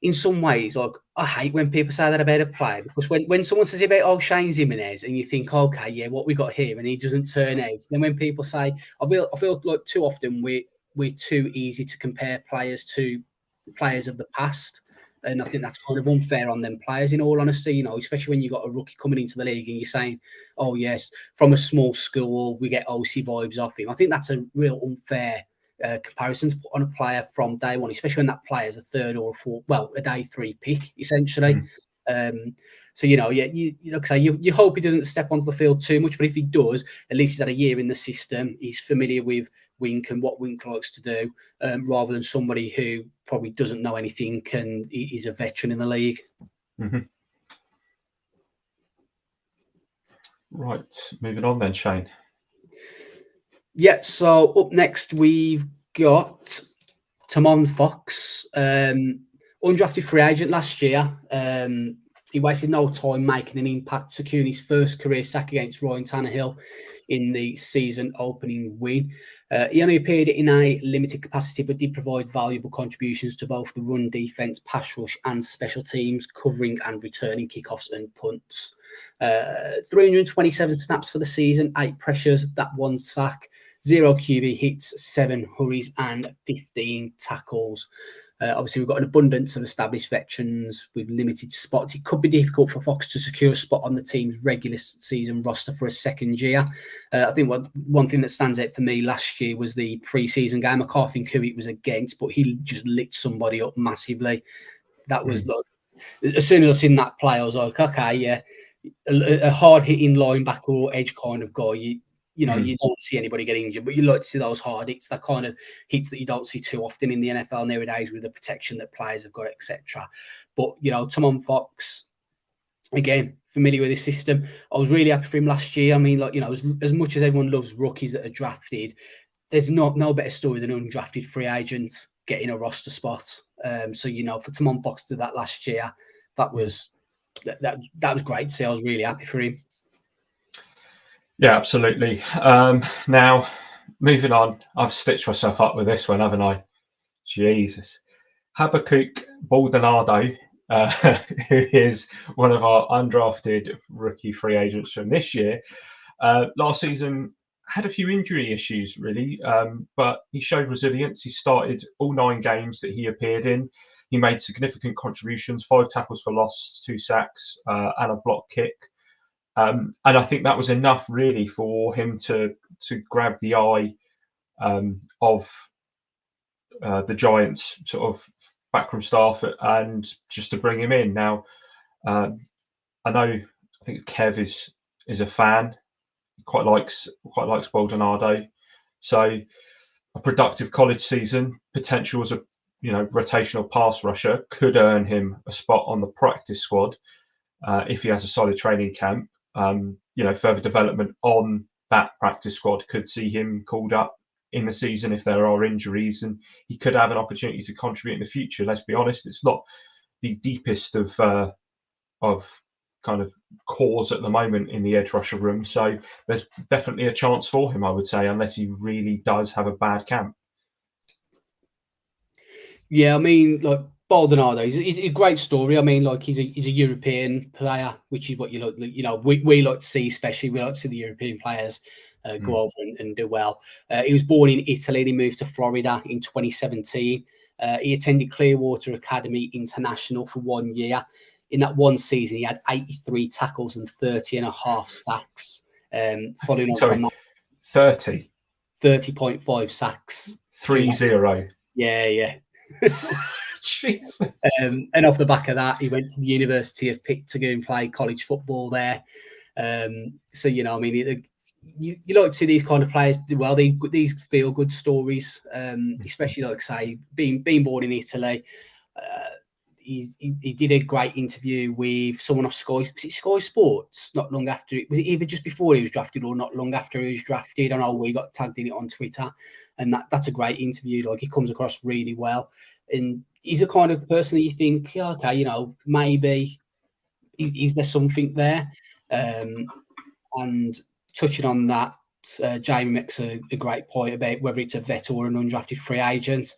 in some ways, I hate when people say that about a player, because when someone says about O'Shane Ximenez and you think, "Okay, yeah, what we got here," and he doesn't turn out, then when people say, I feel like too often we're too easy to compare players to players of the past. And I think that's kind of unfair on them players, in all honesty, especially when you've got a rookie coming into the league and you're saying, "Oh, yes, from a small school, we get OC vibes off him." I think that's a real unfair comparison to put on a player from day one, especially when that player is a third or a fourth, a day 3 pick, essentially. So, you like I say, you hope he doesn't step onto the field too much, but if he does, at least he's had a year in the system. He's familiar with Wink and what Wink likes to do, rather than somebody who probably doesn't know anything and he's a veteran in the league. Mm-hmm. Right, moving on then, Shane. Yeah, so up next we've got Tamon Fox, undrafted free agent last year. He wasted no time making an impact, securing his first career sack against Ryan Tannehill in the season opening win. He only appeared in a limited capacity, but did provide valuable contributions to both the run defense, pass rush, and special teams, covering and returning kickoffs and punts. 327 snaps for the season, 8 pressures, that 1 sack, 0 QB hits, 7 hurries, and 15 tackles. Obviously, we've got an abundance of established veterans with limited spots. It could be difficult for Fox to secure a spot on the team's regular season roster for a second year. I think one thing that stands out for me last year was the preseason game. I can't think who it was against, but he just lit somebody up massively. That was as soon as I seen that play, I was like, okay, yeah, a hard-hitting linebacker or edge kind of guy. You don't see anybody get injured, but you like to see those hard hits, that kind of hits that you don't see too often in the NFL nowadays with the protection that players have got, etc. But, Tamon Fox, again, familiar with this system. I was really happy for him last year. I mean, as much as everyone loves rookies that are drafted, there's no better story than an undrafted free agent getting a roster spot. So, for Tamon Fox to do that last year, that was great to see. I was really happy for him. Yeah, absolutely. Now, moving on, I've stitched myself up with this one, haven't I? Jesus. Habakkuk Baldonado, who is one of our undrafted rookie free agents from this year, Last season had a few injury issues, really, but he showed resilience. He started all 9 games that he appeared in. He made significant contributions: 5 tackles for loss, 2 sacks, and a block kick. And I think that was enough, really, for him to grab the eye of the Giants sort of backroom staff and just to bring him in. Now, I think Kev is a fan. He quite likes Baldonado. So a productive college season, potential as a rotational pass rusher, could earn him a spot on the practice squad if he has a solid training camp. Further development on that practice squad could see him called up in the season if there are injuries, and he could have an opportunity to contribute in the future. Let's be honest, it's not the deepest of kind of cores at the moment in the edge rusher room, so there's definitely a chance for him, I would say, unless he really does have a bad camp. Yeah, I mean, like Baldonado, he's a great story. I mean, like he's a European player, which is what we like to see. Especially, we like to see the European players go over and do well. He was born in Italy and he moved to Florida in 2017. He attended Clearwater Academy International for 1 year. In that one season, he had 83 tackles and 30.5 sacks. Following on from that, 30.5 sacks. 3-0. Yeah. Jesus. And off the back of that, he went to the University of Pitt to go and play college football there. So, you like to see these kind of players do well. These feel good stories, especially like say being born in Italy. He did a great interview with someone off Sky. Was it Sky Sports? Not long after it was it either just before he was drafted or not long after he was drafted. I know we got tagged in it on Twitter, and that's a great interview. Like he comes across really well, and he's the kind of person that you think, yeah, okay, maybe is there something there? And touching on that, Jamie makes a great point about whether it's a vet or an undrafted free agent.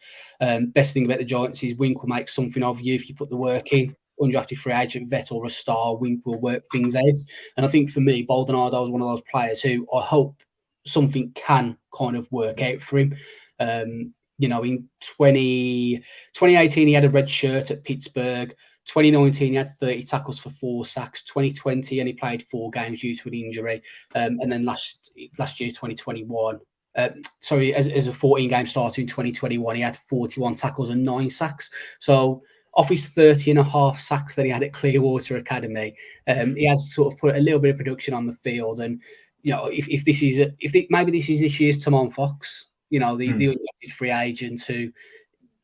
Best thing about the Giants is Wink will make something of you if you put the work in. Undrafted free agent, vet or a star, Wink will work things out. And I think for me, Baldonado is one of those players who I hope something can kind of work out for him. In 2018, he had a red shirt at Pittsburgh. 2019, he had 30 tackles for 4 sacks. 2020, and he played 4 games due to an injury. And then last year, 2021, as a 14-game starter in 2021, he had 41 tackles and 9 sacks. So off his 30.5 sacks that he had at Clearwater Academy, he has sort of put a little bit of production on the field. And if maybe this is this year's Tamon Fox, the undrafted free agent who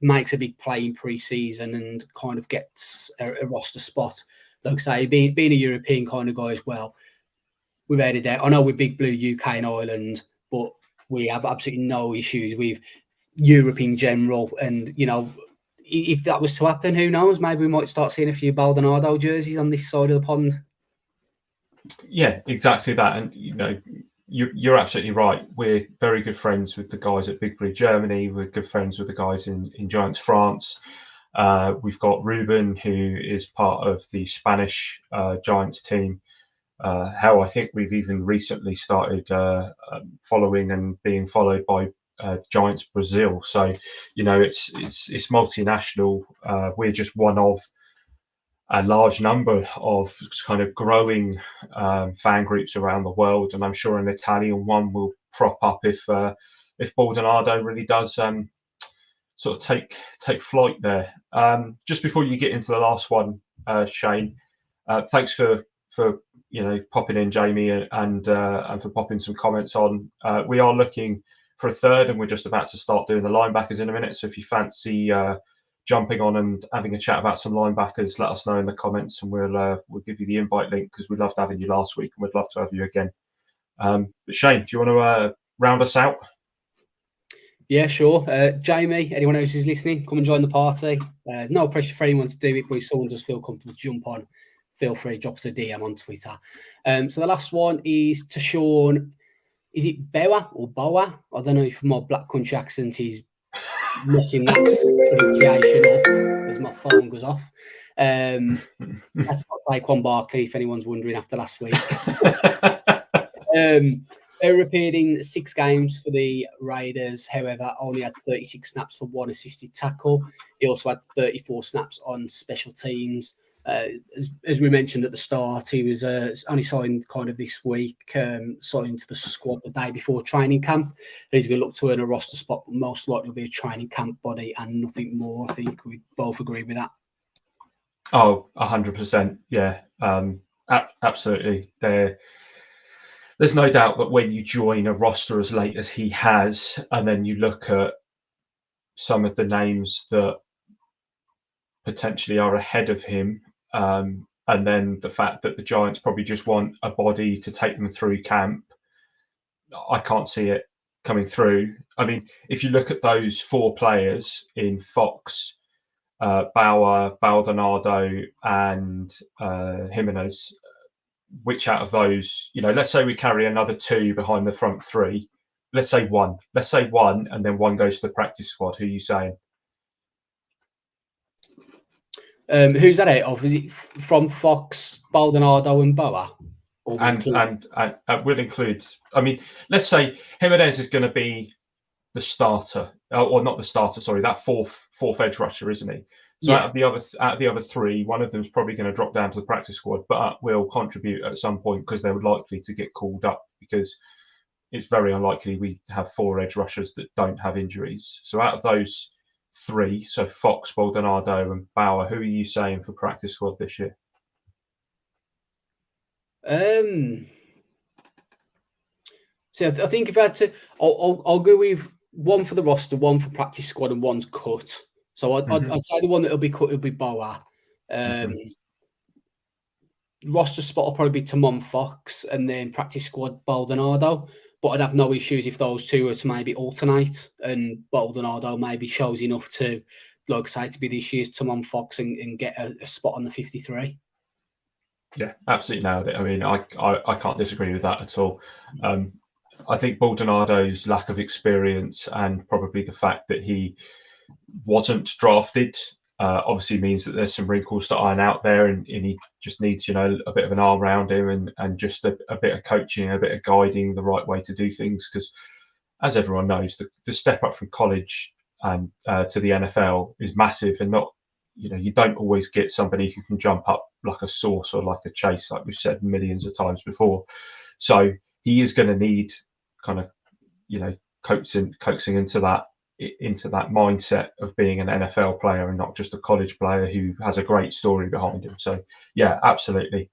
makes a big play in pre-season and kind of gets a roster spot. Like I say, being a European kind of guy as well, without a doubt. I know we're Big Blue UK and Ireland, but we have absolutely no issues with Europe in general. And, if that was to happen, who knows? Maybe we might start seeing a few Baldonado jerseys on this side of the pond. Yeah, exactly that. And, you're absolutely right. We're very good friends with the guys at Big Blue Germany. We're good friends with the guys in Giants France. We've got Ruben, who is part of the Spanish Giants team. I think we've even recently started following and being followed by Giants Brazil. So, it's multinational. We're just one of a large number of kind of growing fan groups around the world, and I'm sure an Italian one will prop up if Baldonado really does sort of take flight there. Just before you get into the last one, Shane, thanks for popping in, Jamie, and for popping some comments on. We are looking for a third, and we're just about to start doing the linebackers in a minute. So if you fancy jumping on and having a chat about some linebackers, let us know in the comments, and we'll give you the invite link, because we loved having you last week and we'd love to have you again. But Shane, do you want to round us out? Yeah, sure. Jamie, anyone else who's listening, come and join the party. There's no pressure for anyone to do it, but if someone does feel comfortable to jump on, feel free, drop us a DM on Twitter. So the last one is to Sean. Is it Boa or Boa? I don't know if my Black Country accent is messing that pronunciation up as my phone goes off. That's not Saquon Barkley, if anyone's wondering after last week. He appeared in 6 games for the Raiders, however, only had 36 snaps for 1 assisted tackle. He also had 34 snaps on special teams. As we mentioned at the start, he was only signed kind of this week, signed to the squad the day before training camp. He's going to look to earn a roster spot, but most likely will be a training camp body and nothing more. I think we both agree with that. Oh, 100%. Yeah, absolutely. There's no doubt that when you join a roster as late as he has, and then you look at some of the names that potentially are ahead of him, and then the fact that the Giants probably just want a body to take them through camp, I can't see it coming through. I mean, if you look at those 4 players in Fox, Bauer, Baldonado, and Jimenez, which out of those, let's say we carry another 2 behind the front 3. Let's say one, and then one goes to the practice squad. Who are you saying? Who's that out of? Is it from Fox, Baldonado, and Bauer? And we'll include. I mean, let's say Jimenez is going to be the starter, or not the starter. Sorry, that fourth edge rusher, isn't he? So out of the other 3, one of them is probably going to drop down to the practice squad, but will contribute at some point because they're likely to get called up, because it's very unlikely we have 4 edge rushers that don't have injuries. So out of those 3, so Fox, Baldonado, and Bauer, who are you saying for practice squad this year? So I think if I had to, I'll go with 1 for the roster, 1 for practice squad, and 1's cut. So I'd say the one that'll be cut will be Bauer. Roster spot will probably be Tamon Fox, and then practice squad Baldonado. But I'd have no issues if those 2 were to maybe alternate, and Baldonado maybe shows enough to, like I say, to be this year's Tamon Fox and get a spot on the 53. Yeah, absolutely nailed it. I mean, I can't disagree with that at all. I think Baldonado's lack of experience and probably the fact that he wasn't drafted obviously means that there's some wrinkles to iron out there, and he just needs, a bit of an arm around him and just a bit of coaching, a bit of guiding the right way to do things. Because as everyone knows, the step up from college and to the NFL is massive, and not, you don't always get somebody who can jump up like a Sauce or like a Chase, like we've said millions of times before. So he is going to need kind of, coaxing into that mindset of being an NFL player and not just a college player who has a great story behind him. So yeah, absolutely.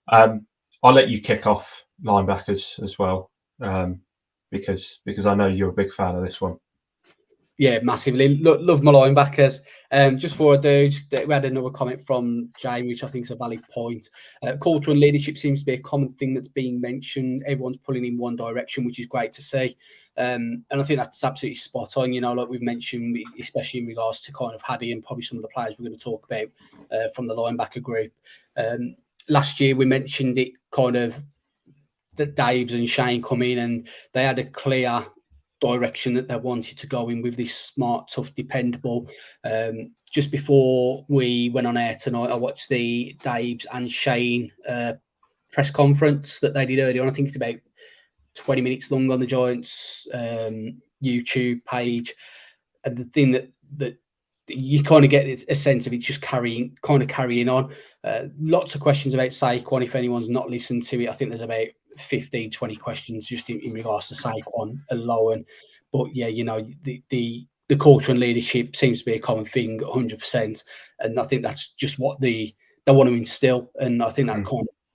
I'll let you kick off linebackers as well, because I know you're a big fan of this one. Yeah, massively. Love my linebackers. Just for a do, we had another comment from Jay, which I think is a valid point. Culture and leadership seems to be a common thing that's being mentioned. Everyone's pulling in one direction, which is great to see. And I think that's absolutely spot on. Like we've mentioned, especially in regards to kind of Haddy and probably some of the players we're going to talk about from the linebacker group. Last year, we mentioned it kind of that Daves and Shane come in and they had a clear direction that they wanted to go in with this smart, tough, dependable. Just before we went on air tonight, I watched the Daves and Shane press conference that they did earlier on. I think it's about 20 minutes long on the Giants YouTube page. And the thing that you kind of get a sense of it's just carrying on. Lots of questions about Saquon. If anyone's not listened to it, I think there's about 15, 20 questions just in regards to Saquon alone. But yeah, the culture and leadership seems to be a common thing, 100%. And I think that's just what they want to instill. And I think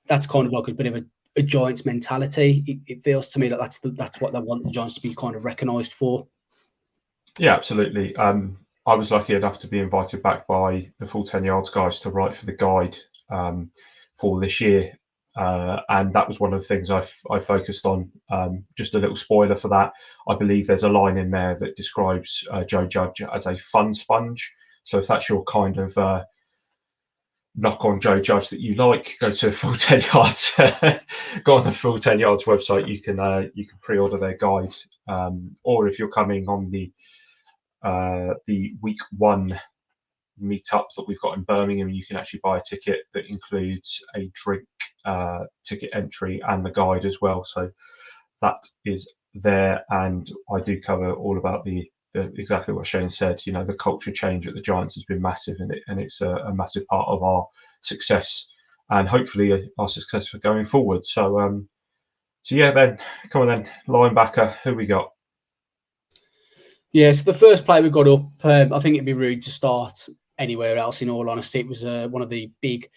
that's kind of like a bit of a Giants mentality. It feels to me that that's what they want the Giants to be kind of recognised for. Yeah, absolutely. I was lucky enough to be invited back by the Full 10 Yards guys to write for the guide for this year. And that was one of the things I focused on. Just a little spoiler for that. I believe there's a line in there that describes Joe Judge as a fun sponge. So if that's your kind of knock on Joe Judge that you like, go to Full 10 Yards. Go on the Full 10 Yards website. You can pre-order their guide. Or if you're coming on the week 1 meet-up that we've got in Birmingham. You can actually buy a ticket that includes a drink, ticket entry, and the guide as well. So that is there, and I do cover all about the exactly what Shane said. You know, the culture change at the Giants has been massive, and it's a massive part of our success, and hopefully our success for going forward. So yeah, then come on then, linebacker, who we got? Yeah, so the first player we got up, I think it'd be rude to start anywhere else, in all honesty. It was one of the big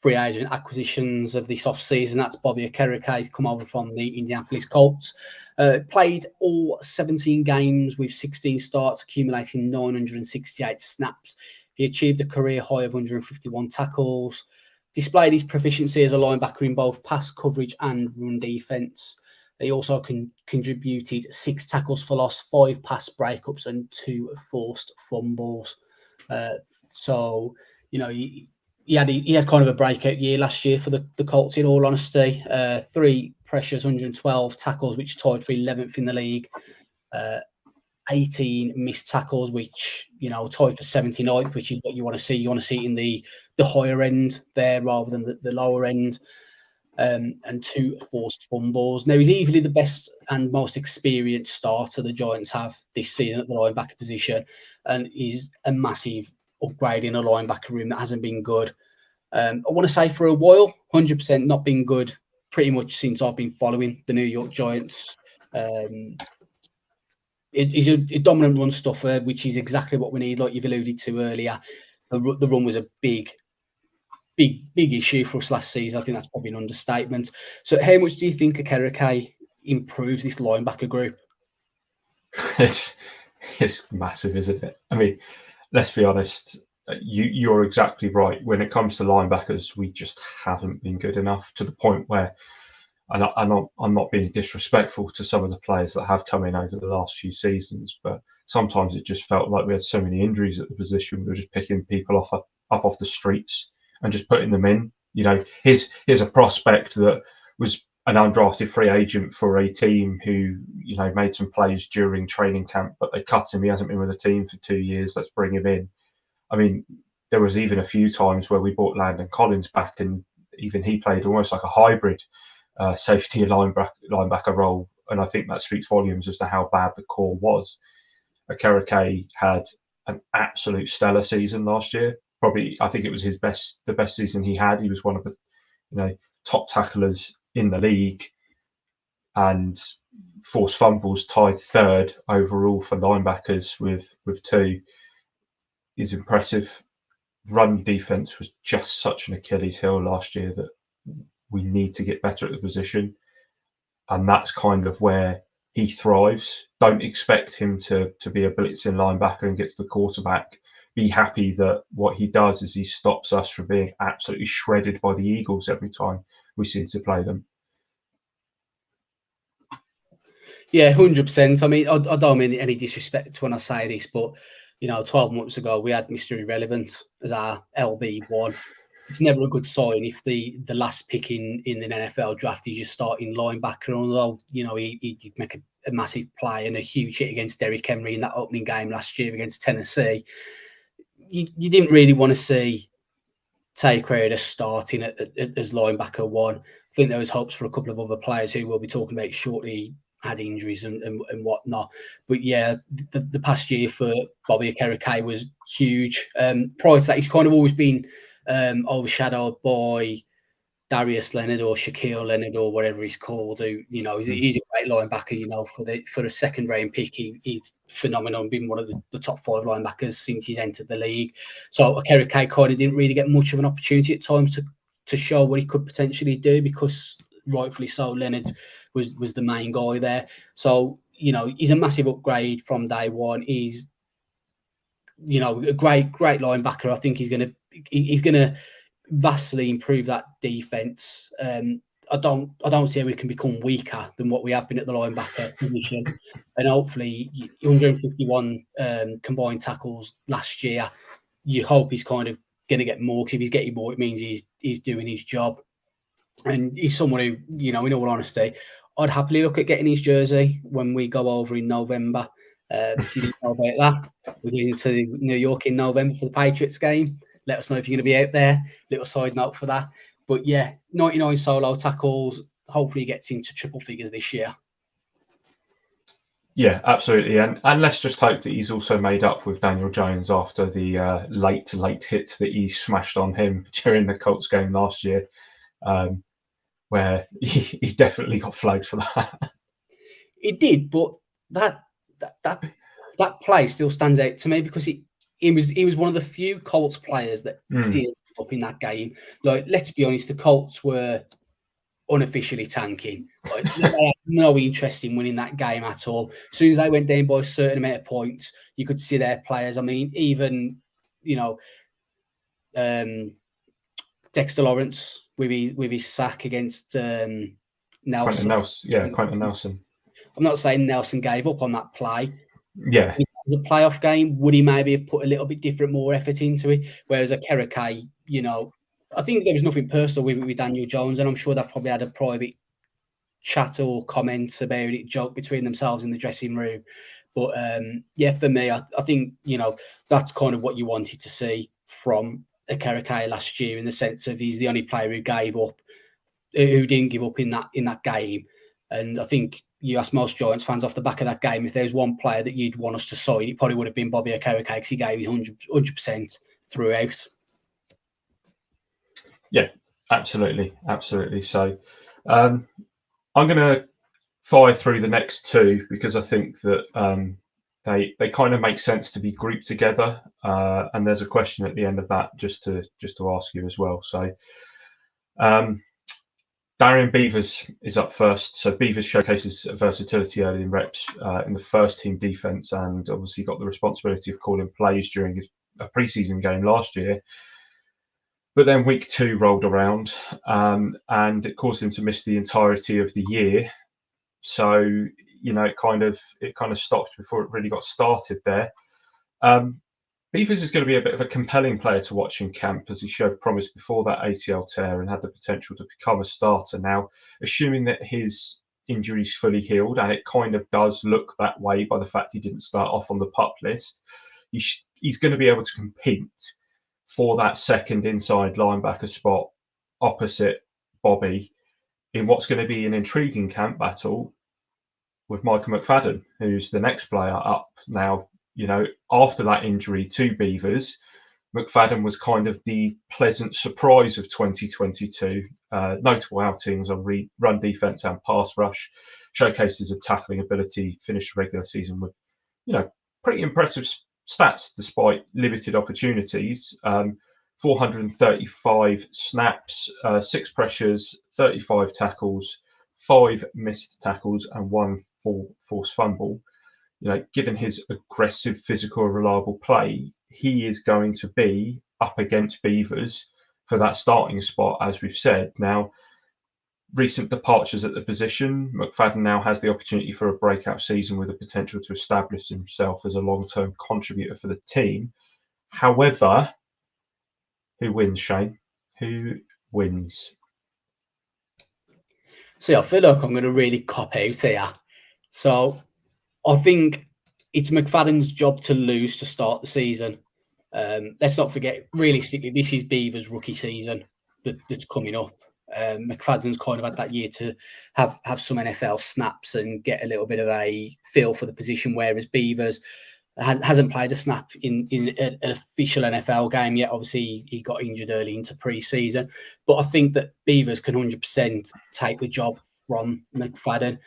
free agent acquisitions of this off-season. That's Bobby Okereke, come over from the Indianapolis Colts. Played all 17 games with 16 starts, accumulating 968 snaps. He achieved a career high of 151 tackles, displayed his proficiency as a linebacker in both pass coverage and run defense. He also contributed 6 tackles for loss, 5 pass breakups, and 2 forced fumbles. So, you know, he had kind of a breakout year last year for the Colts, in all honesty. 3 pressures, 112 tackles, which tied for 11th in the league. 18 missed tackles, which, you know, tied for 79th, which is what you want to see. You want to see it in the higher end there rather than the lower end. And 2 forced fumbles. Now, he's easily the best and most experienced starter the Giants have this season at the linebacker position, and he's a massive upgrade in a linebacker room that hasn't been good. I want to say for a while, 100% not been good pretty much since I've been following the New York Giants. He's a dominant run stuffer, which is exactly what we need, like you've alluded to earlier. The run was a big issue for us last season. I think that's probably an understatement. So how much do you think Okereke improves this linebacker group? It's massive, isn't it? I mean, let's be honest. You're exactly right. When it comes to linebackers, we just haven't been good enough, to the point where, and I'm not being disrespectful to some of the players that have come in over the last few seasons, but sometimes it just felt like we had so many injuries at the position. We were just picking people up off the streets and just putting them in. You know, here's a prospect that was an undrafted free agent for a team who, you know, made some plays during training camp, but they cut him. He hasn't been with the team for 2 years. Let's bring him in. I mean, there was even a few times where we brought Landon Collins back, and even he played almost like a hybrid safety and linebacker role. And I think that speaks volumes as to how bad the core was. Okereke had an absolute stellar season last year. Probably, I think it was the best season he had. He was one of the, you know, top tacklers in the league, and forced fumbles tied 3rd overall for linebackers with 2 is impressive. Run defense was just such an Achilles heel last year that we need to get better at the position, and that's kind of where he thrives. Don't expect him to be a blitzing linebacker and get to the quarterback. Be happy that what he does is he stops us from being absolutely shredded by the Eagles every time we seem to play them. Yeah, 100%. I mean, I don't mean any disrespect when I say this, but, you know, 12 months ago, we had Mr. Irrelevant as our LB1. It's never a good sign if the last pick in an NFL draft is your starting linebacker, although, you know, he'd make a massive play and a huge hit against Derrick Henry in that opening game last year against Tennessee. You didn't really want to see Tay Crowder starting as linebacker 1. I think there was hopes for a couple of other players who we'll be talking about shortly had injuries and whatnot. But yeah, the past year for Bobby Okereke was huge. Prior to that, he's kind of always been overshadowed by Darius Leonard or Shaquille Leonard or whatever he's called. Who, you know, he's a great linebacker. You know, for a second round pick, he's phenomenal and been one of the top 5 linebackers since he's entered the league. So Okereke kind of didn't really get much of an opportunity at times to show what he could potentially do, because rightfully so, Leonard was the main guy there. So, you know, he's a massive upgrade from day one. He's, you know, a great linebacker. I think he's gonna vastly improve that defense. I don't see how we can become weaker than what we have been at the linebacker position. And hopefully 151 combined tackles last year. You hope he's kind of going to get more, because if he's getting more, it means he's doing his job. And he's someone who, you know, in all honesty, I'd happily look at getting his jersey when we go over in November. If you didn't know about that, we're going to New York in November for the Patriots game. Let us know if you're going to be out there. Little side note for that. But yeah, 99 solo tackles. Hopefully he gets into triple figures this year. Yeah, absolutely. And let's just hope that he's also made up with Daniel Jones after the late hit that he smashed on him during the Colts game last year, where he definitely got flagged for that. It did, but that play still stands out to me because he was one of the few Colts players that did up in that game. Like, let's be honest, the Colts were unofficially tanking. Like, they had no interest in winning that game at all. As soon as they went down by a certain amount of points, you could see their players. I mean, even Dexter Lawrence with his sack against Nelson. Quentin Nelson. I'm not saying Nelson gave up on that play. Yeah. If it was a playoff game, would he maybe have put a little bit different, more effort into it? Whereas a Kerikay, I think there was nothing personal with Daniel Jones, and I'm sure they've probably had a private chat or comments about it, joke between themselves in the dressing room. But for me, I think that's kind of what you wanted to see from a Kerikay last year, in the sense of he's the only player who didn't give up in that game. And I think you ask most Giants fans off the back of that game, if there's one player that you'd want us to sign, it probably would have been Bobby Kerikay, because he gave his 100% throughout. Yeah, absolutely. So I'm going to fire through the next two because I think that they kind of make sense to be grouped together. And there's a question at the end of that just to ask you as well. So Darian Beavers is up first. So Beavers showcases versatility early in reps in the first team defense, and obviously got the responsibility of calling plays during a preseason game last year. But then week 2 rolled around, and it caused him to miss the entirety of the year. So it kind of stopped before it really got started there. Beavers is going to be a bit of a compelling player to watch in camp, as he showed promise before that ACL tear and had the potential to become a starter. Now, assuming that his injury's fully healed, and it kind of does look that way by the fact he didn't start off on the PUP list, he's going to be able to compete for that second inside linebacker spot opposite Bobby in what's going to be an intriguing camp battle with Michael McFadden, who's the next player up. Now, after that injury to Beavers, McFadden was kind of the pleasant surprise of 2022. Notable outings on run defense and pass rush, showcases of tackling ability, finished the regular season with, pretty impressive stats despite limited opportunities. 435 snaps, 6 pressures, 35 tackles, 5 missed tackles, and 1 forced fumble. Given his aggressive, physical, reliable play, he is going to be up against Beavers for that starting spot, as we've said. Now, recent departures at the position, McFadden now has the opportunity for a breakout season with the potential to establish himself as a long-term contributor for the team. However, who wins, Shane? Who wins? See, I feel like I'm going to really cop out here. So I think it's McFadden's job to lose to start the season. Let's not forget, realistically, this is Beavers' rookie season that's coming up. McFadden's kind of had that year to have some NFL snaps and get a little bit of a feel for the position, whereas Beavers hasn't played a snap in an official NFL game yet. Obviously, he got injured early into pre-season. But I think that Beavers can 100% take the job from McFadden.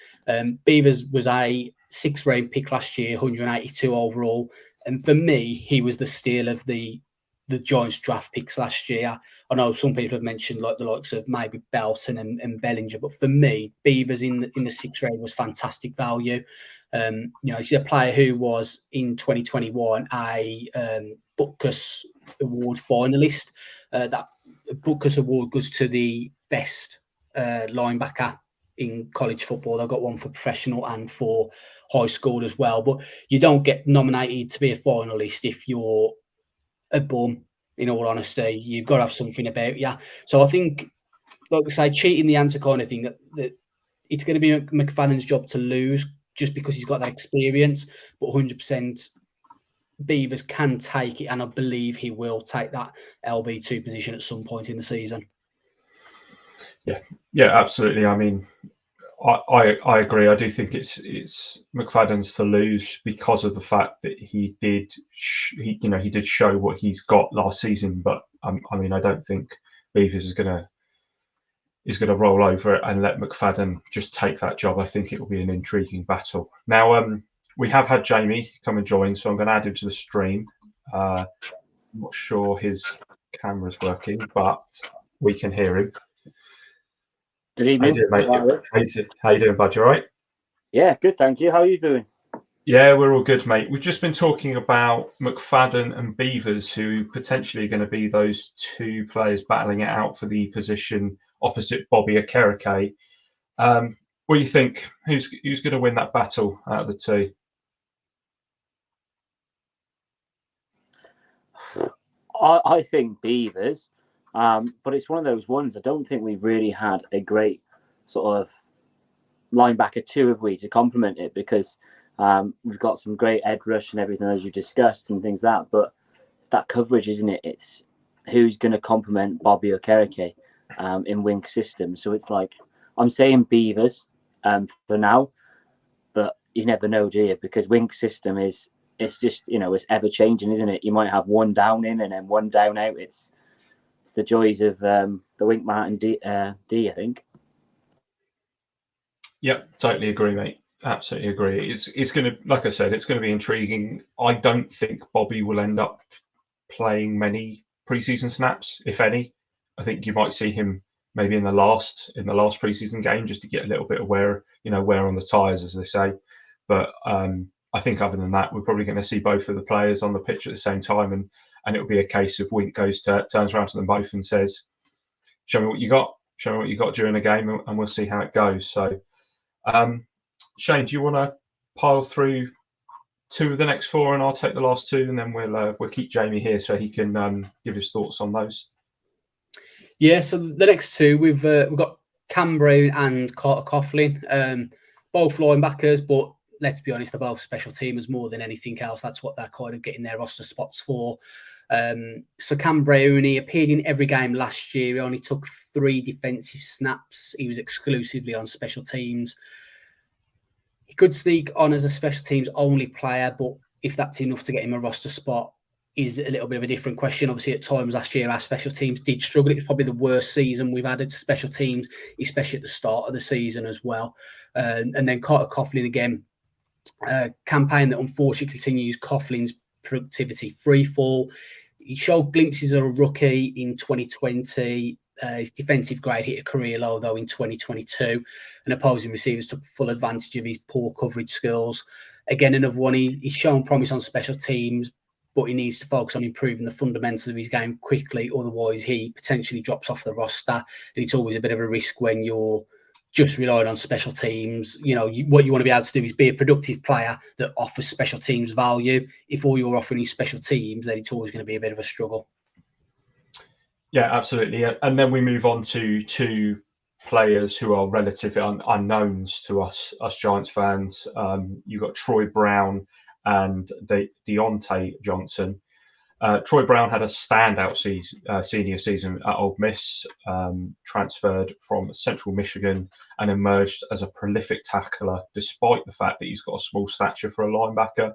Beavers was a 6th round pick last year, 182 overall. And for me, he was the steal of the Giants draft picks last year. I know some people have mentioned like the likes of maybe Belton and Bellinger, but for me, Beavers in the 6th round was fantastic value. He's a player who was in 2021 a Butkus Award finalist. That Butkus Award goes to the best linebacker in college football. They've got one for professional and for high school as well. But you don't get nominated to be a finalist if you're a bum, in all honesty. You've got to have something about you. So I think, like I say, cheating the answer kind of thing, that it's going to be McFadden's job to lose just because he's got that experience. But 100%, Beavers can take it, and I believe he will take that LB2 position at some point in the season. Yeah, absolutely. I mean, I agree. I do think it's McFadden's to lose because of the fact that he did show what he's got last season. But I mean, I don't think Beavers is going to roll over it and let McFadden just take that job. I think it will be an intriguing battle. Now, we have had Jamie come and join, so I'm going to add him to the stream. I'm not sure his camera's working, but we can hear him. Good evening. How you doing, bud? You all right? Yeah, good, thank you. How are you doing? Yeah, we're all good, mate. We've just been talking about McFadden and Beavers, who potentially are going to be those two players battling it out for the position opposite Bobby Okereke. What do you think? Who's going to win that battle out of the two? I think Beavers, but it's one of those ones. I don't think we've really had a great sort of linebacker two, have we, to complement it, because we've got some great edge rush and everything as you discussed and things like that, but it's that coverage, isn't it? It's who's going to complement Bobby Okereke in wing system. So it's like, I'm saying Beavers for now, but you never know, do you? Because wing system it's just, it's ever changing, isn't it? You might have one down in and then one down out. It's the joys of the Wink Martin D, I think. Yep, totally agree, mate. Absolutely agree. It's going to, like I said, it's going to be intriguing. I don't think Bobby will end up playing many preseason snaps, if any. I think you might see him maybe in the last preseason game just to get a little bit of wear on the tires, as they say. But I think other than that, we're probably going to see both of the players on the pitch at the same time, and it'll be a case of Wink turns around to them both and says, "Show me what you got. Show me what you got during the game, and we'll see how it goes." So. Shane, do you want to pile through two of the next four, and I'll take the last two, and then we'll keep Jamie here so he can give his thoughts on those. Yeah, so the next two we've got Cam Brown and Carter Coughlin, both linebackers, but let's be honest, they're both special teamers more than anything else. That's what they're kind of getting their roster spots for. So Cam Brown, he appeared in every game last year. He only took 3 defensive snaps. He was exclusively on special teams. He could sneak on as a special teams only player, but if that's enough to get him a roster spot is a little bit of a different question. Obviously, at times last year, our special teams did struggle. It was probably the worst season we've had at special teams, especially at the start of the season as well. And then Carter Coughlin again, campaign that unfortunately continues Coughlin's productivity free fall. He showed glimpses of a rookie in 2020. His defensive grade hit a career low, though, in 2022, and opposing receivers took full advantage of his poor coverage skills. Again, another one, he's shown promise on special teams, but he needs to focus on improving the fundamentals of his game quickly. Otherwise, he potentially drops off the roster. And it's always a bit of a risk when you're just relying on special teams. What you want to be able to do is be a productive player that offers special teams value. If all you're offering is special teams, then it's always going to be a bit of a struggle. Yeah, absolutely. And then we move on to two players who are relatively unknowns to us Giants fans. You've got Troy Brown and Deontay Johnson. Troy Brown had a standout senior season at Ole Miss, transferred from Central Michigan and emerged as a prolific tackler despite the fact that he's got a small stature for a linebacker.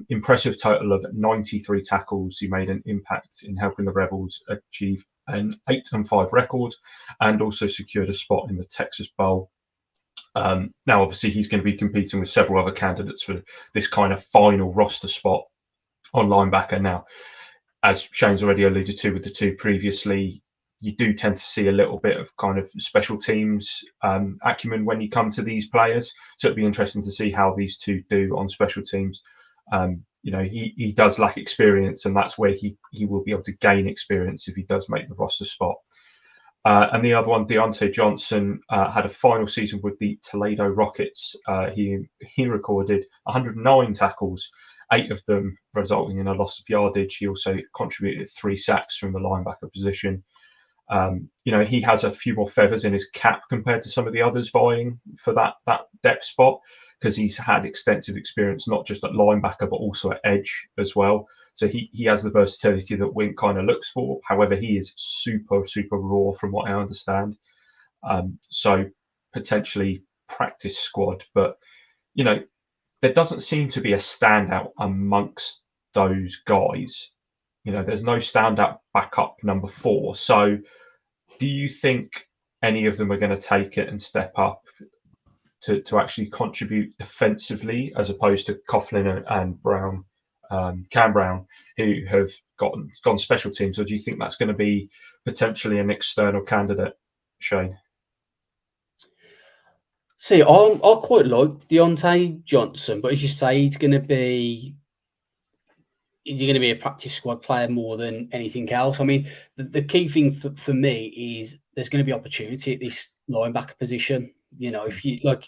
Impressive total of 93 tackles. He made an impact in helping the Rebels achieve an 8-5 record and also secured a spot in the Texas Bowl. Now, obviously, he's going to be competing with several other candidates for this kind of final roster spot on linebacker. Now, as Shane's already alluded to with the two previously, you do tend to see a little bit of kind of special teams acumen when you come to these players. So it'd be interesting to see how these two do on special teams. He does lack experience, and that's where he will be able to gain experience if he does make the roster spot. And the other one, Deontay Johnson, had a final season with the Toledo Rockets. He recorded 109 tackles, 8 of them resulting in a loss of yardage. He also contributed 3 sacks from the linebacker position. He has a few more feathers in his cap compared to some of the others vying for that depth spot. because he's had extensive experience, not just at linebacker, but also at edge as well. So he has the versatility that Wink kind of looks for. However, he is super, super raw from what I understand. So potentially practice squad, but there doesn't seem to be a standout amongst those guys. There's no standout backup number 4. So do you think any of them are going to take it and step up to actually contribute defensively, as opposed to Coughlin and Brown, Cam Brown, who have gone special teams? Or do you think that's going to be potentially an external candidate, Shane? See, I quite like Deontay Johnson, but as you say, he's going to be a practice squad player more than anything else. I mean, the key thing for me is there's going to be opportunity at this linebacker position. If you like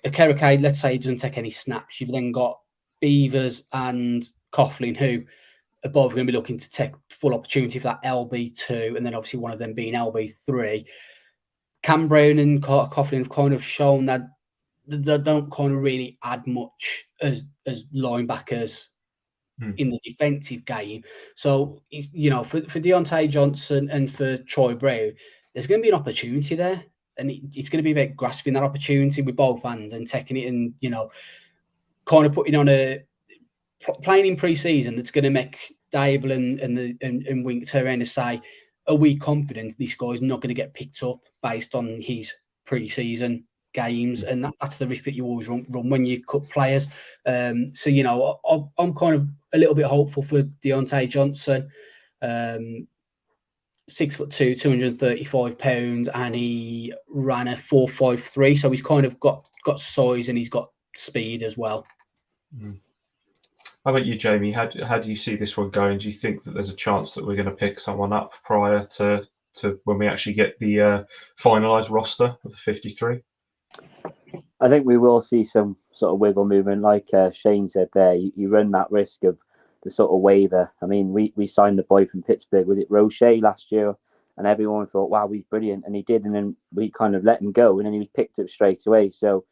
Kerikade, let's say he doesn't take any snaps, you've then got Beavers and Coughlin, who are both going to be looking to take full opportunity for that LB2, and then obviously one of them being LB3. Cam Brown and Coughlin have kind of shown that they don't kind of really add much as linebackers in the defensive game. So, for Deontay Johnson and for Troy Brown, there's going to be an opportunity there. And it's going to be about grasping that opportunity with both hands and taking it and, kind of putting on playing in pre-season that's going to make Dable and Wink turn around and say, are we confident this guy's not going to get picked up based on his pre-season games? And that's the risk that you always run when you cut players. So, I'm kind of a little bit hopeful for Deontay Johnson. 6'2", 235 pounds, and he ran a 4.53. So he's kind of got size and he's got speed as well. How about you, Jamie? How do you see this one going? Do you think that there's a chance that we're going to pick someone up prior to when we actually get the finalised roster of the 53? I think we will see some sort of wiggle movement. Like Shane said there, you run that risk of the sort of waiver. I mean, we signed the boy from Pittsburgh, was it Roche last year? And everyone thought, wow, he's brilliant. And he did. And then we kind of let him go. And then he was picked up straight away. So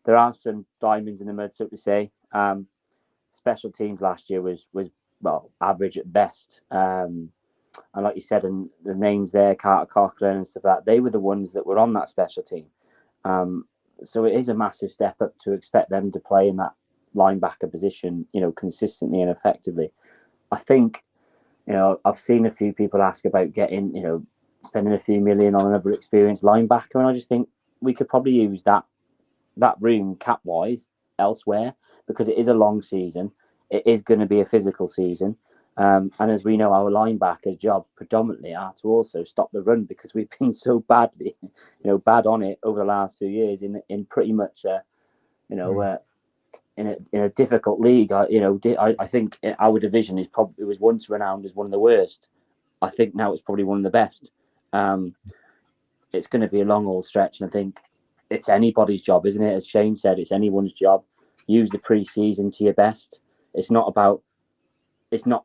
there are some diamonds in the mud, so to say. Special teams last year was well, average at best. And like you said, and the names there, Carter Coughlin and stuff like that, they were the ones that were on that special team. So it is a massive step up to expect them to play in that linebacker position, consistently and effectively. I think, I've seen a few people ask about getting, spending a few million on another experienced linebacker, and I just think we could probably use that room cap-wise elsewhere, because it is a long season. It is going to be a physical season. And as we know, our linebackers' job predominantly are to also stop the run, because we've been so bad on it over the last 2 years in pretty much, in a difficult league. I think our division it was once renowned as one of the worst. I think now it's probably one of the best. It's going to be a long old stretch, and I think it's anybody's job, isn't it? As Shane said, it's anyone's job. Use the pre-season to your best. It's not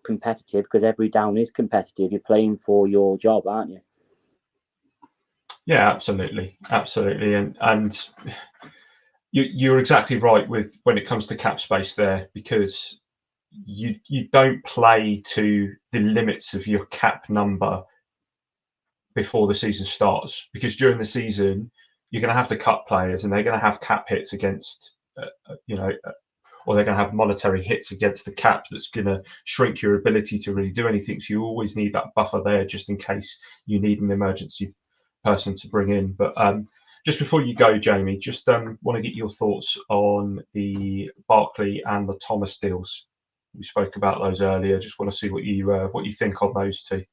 competitive, because every down is competitive. You're playing for your job, aren't you? Yeah, absolutely. And you're exactly right with when it comes to cap space there, because you don't play to the limits of your cap number before the season starts, because during the season you're going to have to cut players, and they're going to have cap hits against or they're going to have monetary hits against the cap that's going to shrink your ability to really do anything. So you always need that buffer there, just in case you need an emergency person to bring in. But just before you go, Jamie, just want to get your thoughts on the Barkley and the Thomas deals. We spoke about those earlier. Just want to see what you think on those two.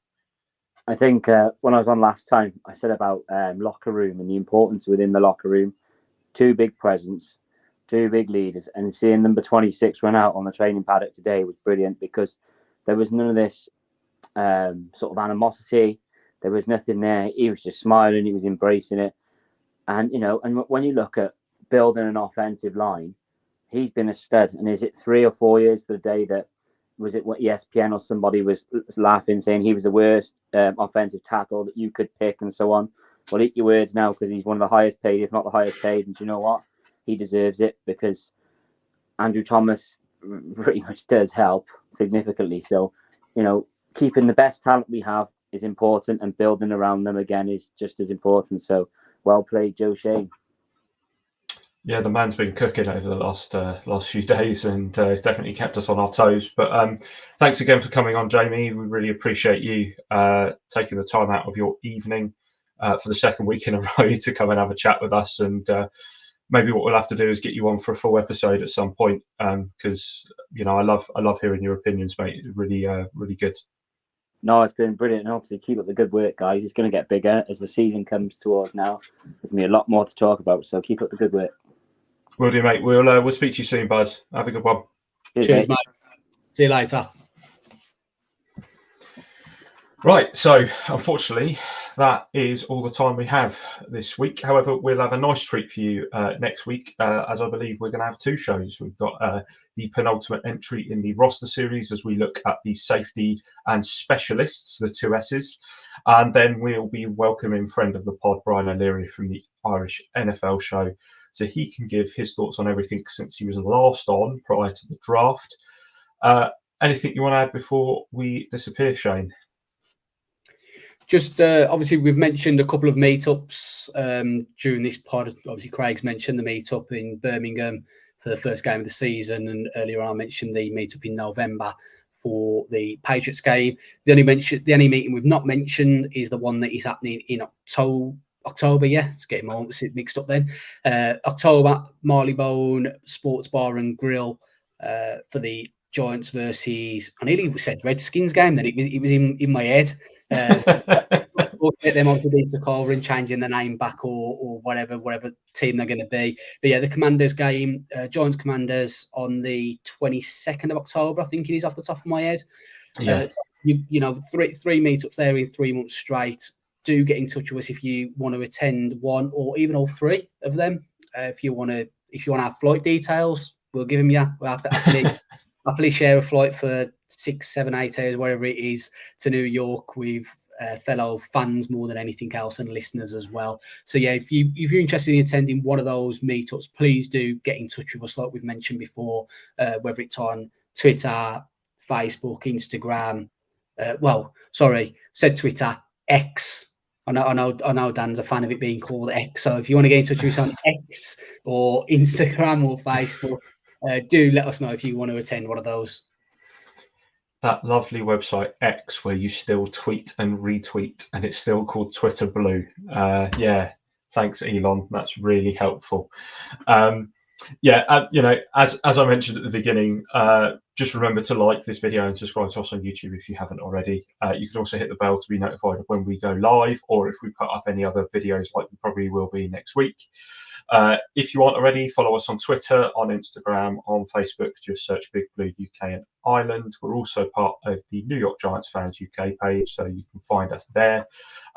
I think when I was on last time, I said about locker room and the importance within the locker room. 2 big presents, 2 big leaders, and seeing number 26 run out on the training paddock today was brilliant, because there was none of this sort of animosity. There was nothing there. He was just smiling. He was embracing it. And, and when you look at building an offensive line, he's been a stud. And is it 3 or 4 years to the day that, was it what ESPN or somebody was laughing, saying he was the worst offensive tackle that you could pick and so on? Well, eat your words now, because he's one of the highest paid, if not the highest paid. And do you know what? he deserves it because Andrew Thomas pretty much does help significantly. So, keeping the best talent we have is important, and building around them again is just as important. So, well played, Joe Shane. Yeah, the man's been cooking over the last few days, and it's definitely kept us on our toes. But thanks again for coming on, Jamie. We really appreciate you taking the time out of your evening for the second week in a row to come and have a chat with us. And maybe what we'll have to do is get you on for a full episode at some point, because I love hearing your opinions, mate. Really, really good. No, it's been brilliant. And obviously, keep up the good work, guys. It's going to get bigger as the season comes towards now. There's going to be a lot more to talk about. So keep up the good work. Will do, mate. We'll speak to you soon, bud. Have a good one. Cheers, mate. See you later. Right, so unfortunately, that is all the time we have this week. However, we'll have a nice treat for you next week, as I believe we're going to have two shows. We've got the penultimate entry in the roster series as we look at the safety and specialists, the two S's. And then we'll be welcoming friend of the pod, Brian O'Leary from the Irish NFL show. So he can give his thoughts on everything since he was last on prior to the draft. Anything you want to add before we disappear, Shane? Just obviously, we've mentioned a couple of meetups during this pod. Obviously, Craig's mentioned the meetup in Birmingham for the first game of the season, and earlier on I mentioned the meetup in November for the Patriots game. The only meeting we've not mentioned is the one that is happening in October. Yeah, it's getting all mixed up then. October, Marleybone Sports Bar and Grill for the Giants versus, I nearly said Redskins game, then it was in my head. We'll get them obviously to cover and changing the name back or whatever team they're going to be. But yeah, the Commanders game, Giants Commanders on the 22nd of October, I think it is off the top of my head. Yeah. So three meetups there in 3 months straight. Do get in touch with us if you want to attend one or even all three of them. If you want to have flight details, we'll give them you. We'll happily share a flight for 6, 7, 8 hours, wherever it is, to New York with fellow fans more than anything else and listeners as well. So yeah, if you're interested in attending one of those meetups, please do get in touch with us, like we've mentioned before, whether it's on Twitter, Facebook, Instagram. Said Twitter, X. I know Dan's a fan of it being called X. So if you want to get in touch with us on X or Instagram or Facebook, do let us know if you want to attend one of those. That lovely website X where you still tweet and retweet and it's still called Twitter Blue. Yeah, thanks Elon. That's really helpful. As I mentioned at the beginning, just remember to like this video and subscribe to us on YouTube if you haven't already. You can also hit the bell to be notified of when we go live or if we put up any other videos like we probably will be next week. If you aren't already, follow us on Twitter, on Instagram, on Facebook. Just search Big Blue UK and Ireland. We're also part of the New York Giants Fans UK page, so you can find us there,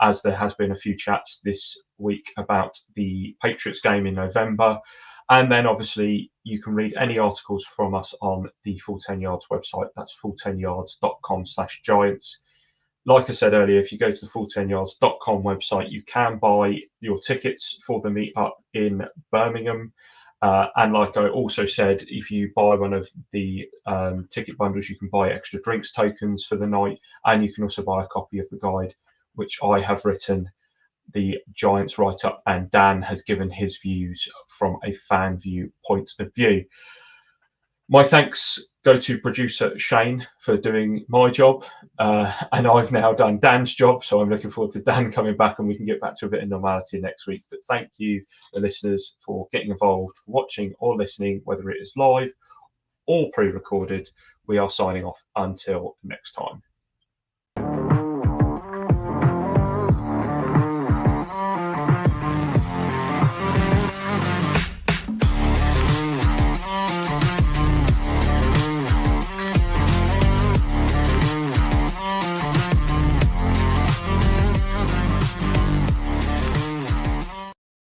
as there has been a few chats this week about the Patriots game in November. And then obviously you can read any articles from us on the Full 10 Yards website. That's full10yards.com/Giants. Like I said earlier, if you go to the full10yards.com website, you can buy your tickets for the meetup in Birmingham. And like I also said, if you buy one of the ticket bundles, you can buy extra drinks tokens for the night. And you can also buy a copy of the guide, which I have written, the Giants write-up, and Dan has given his views from a fan view point of view. My thanks go to producer Shane for doing my job, and I've now done Dan's job, so I'm looking forward to Dan coming back and we can get back to a bit of normality next week. But thank you, the listeners, for getting involved, for watching or listening, whether it is live or pre-recorded. We are signing off until next time.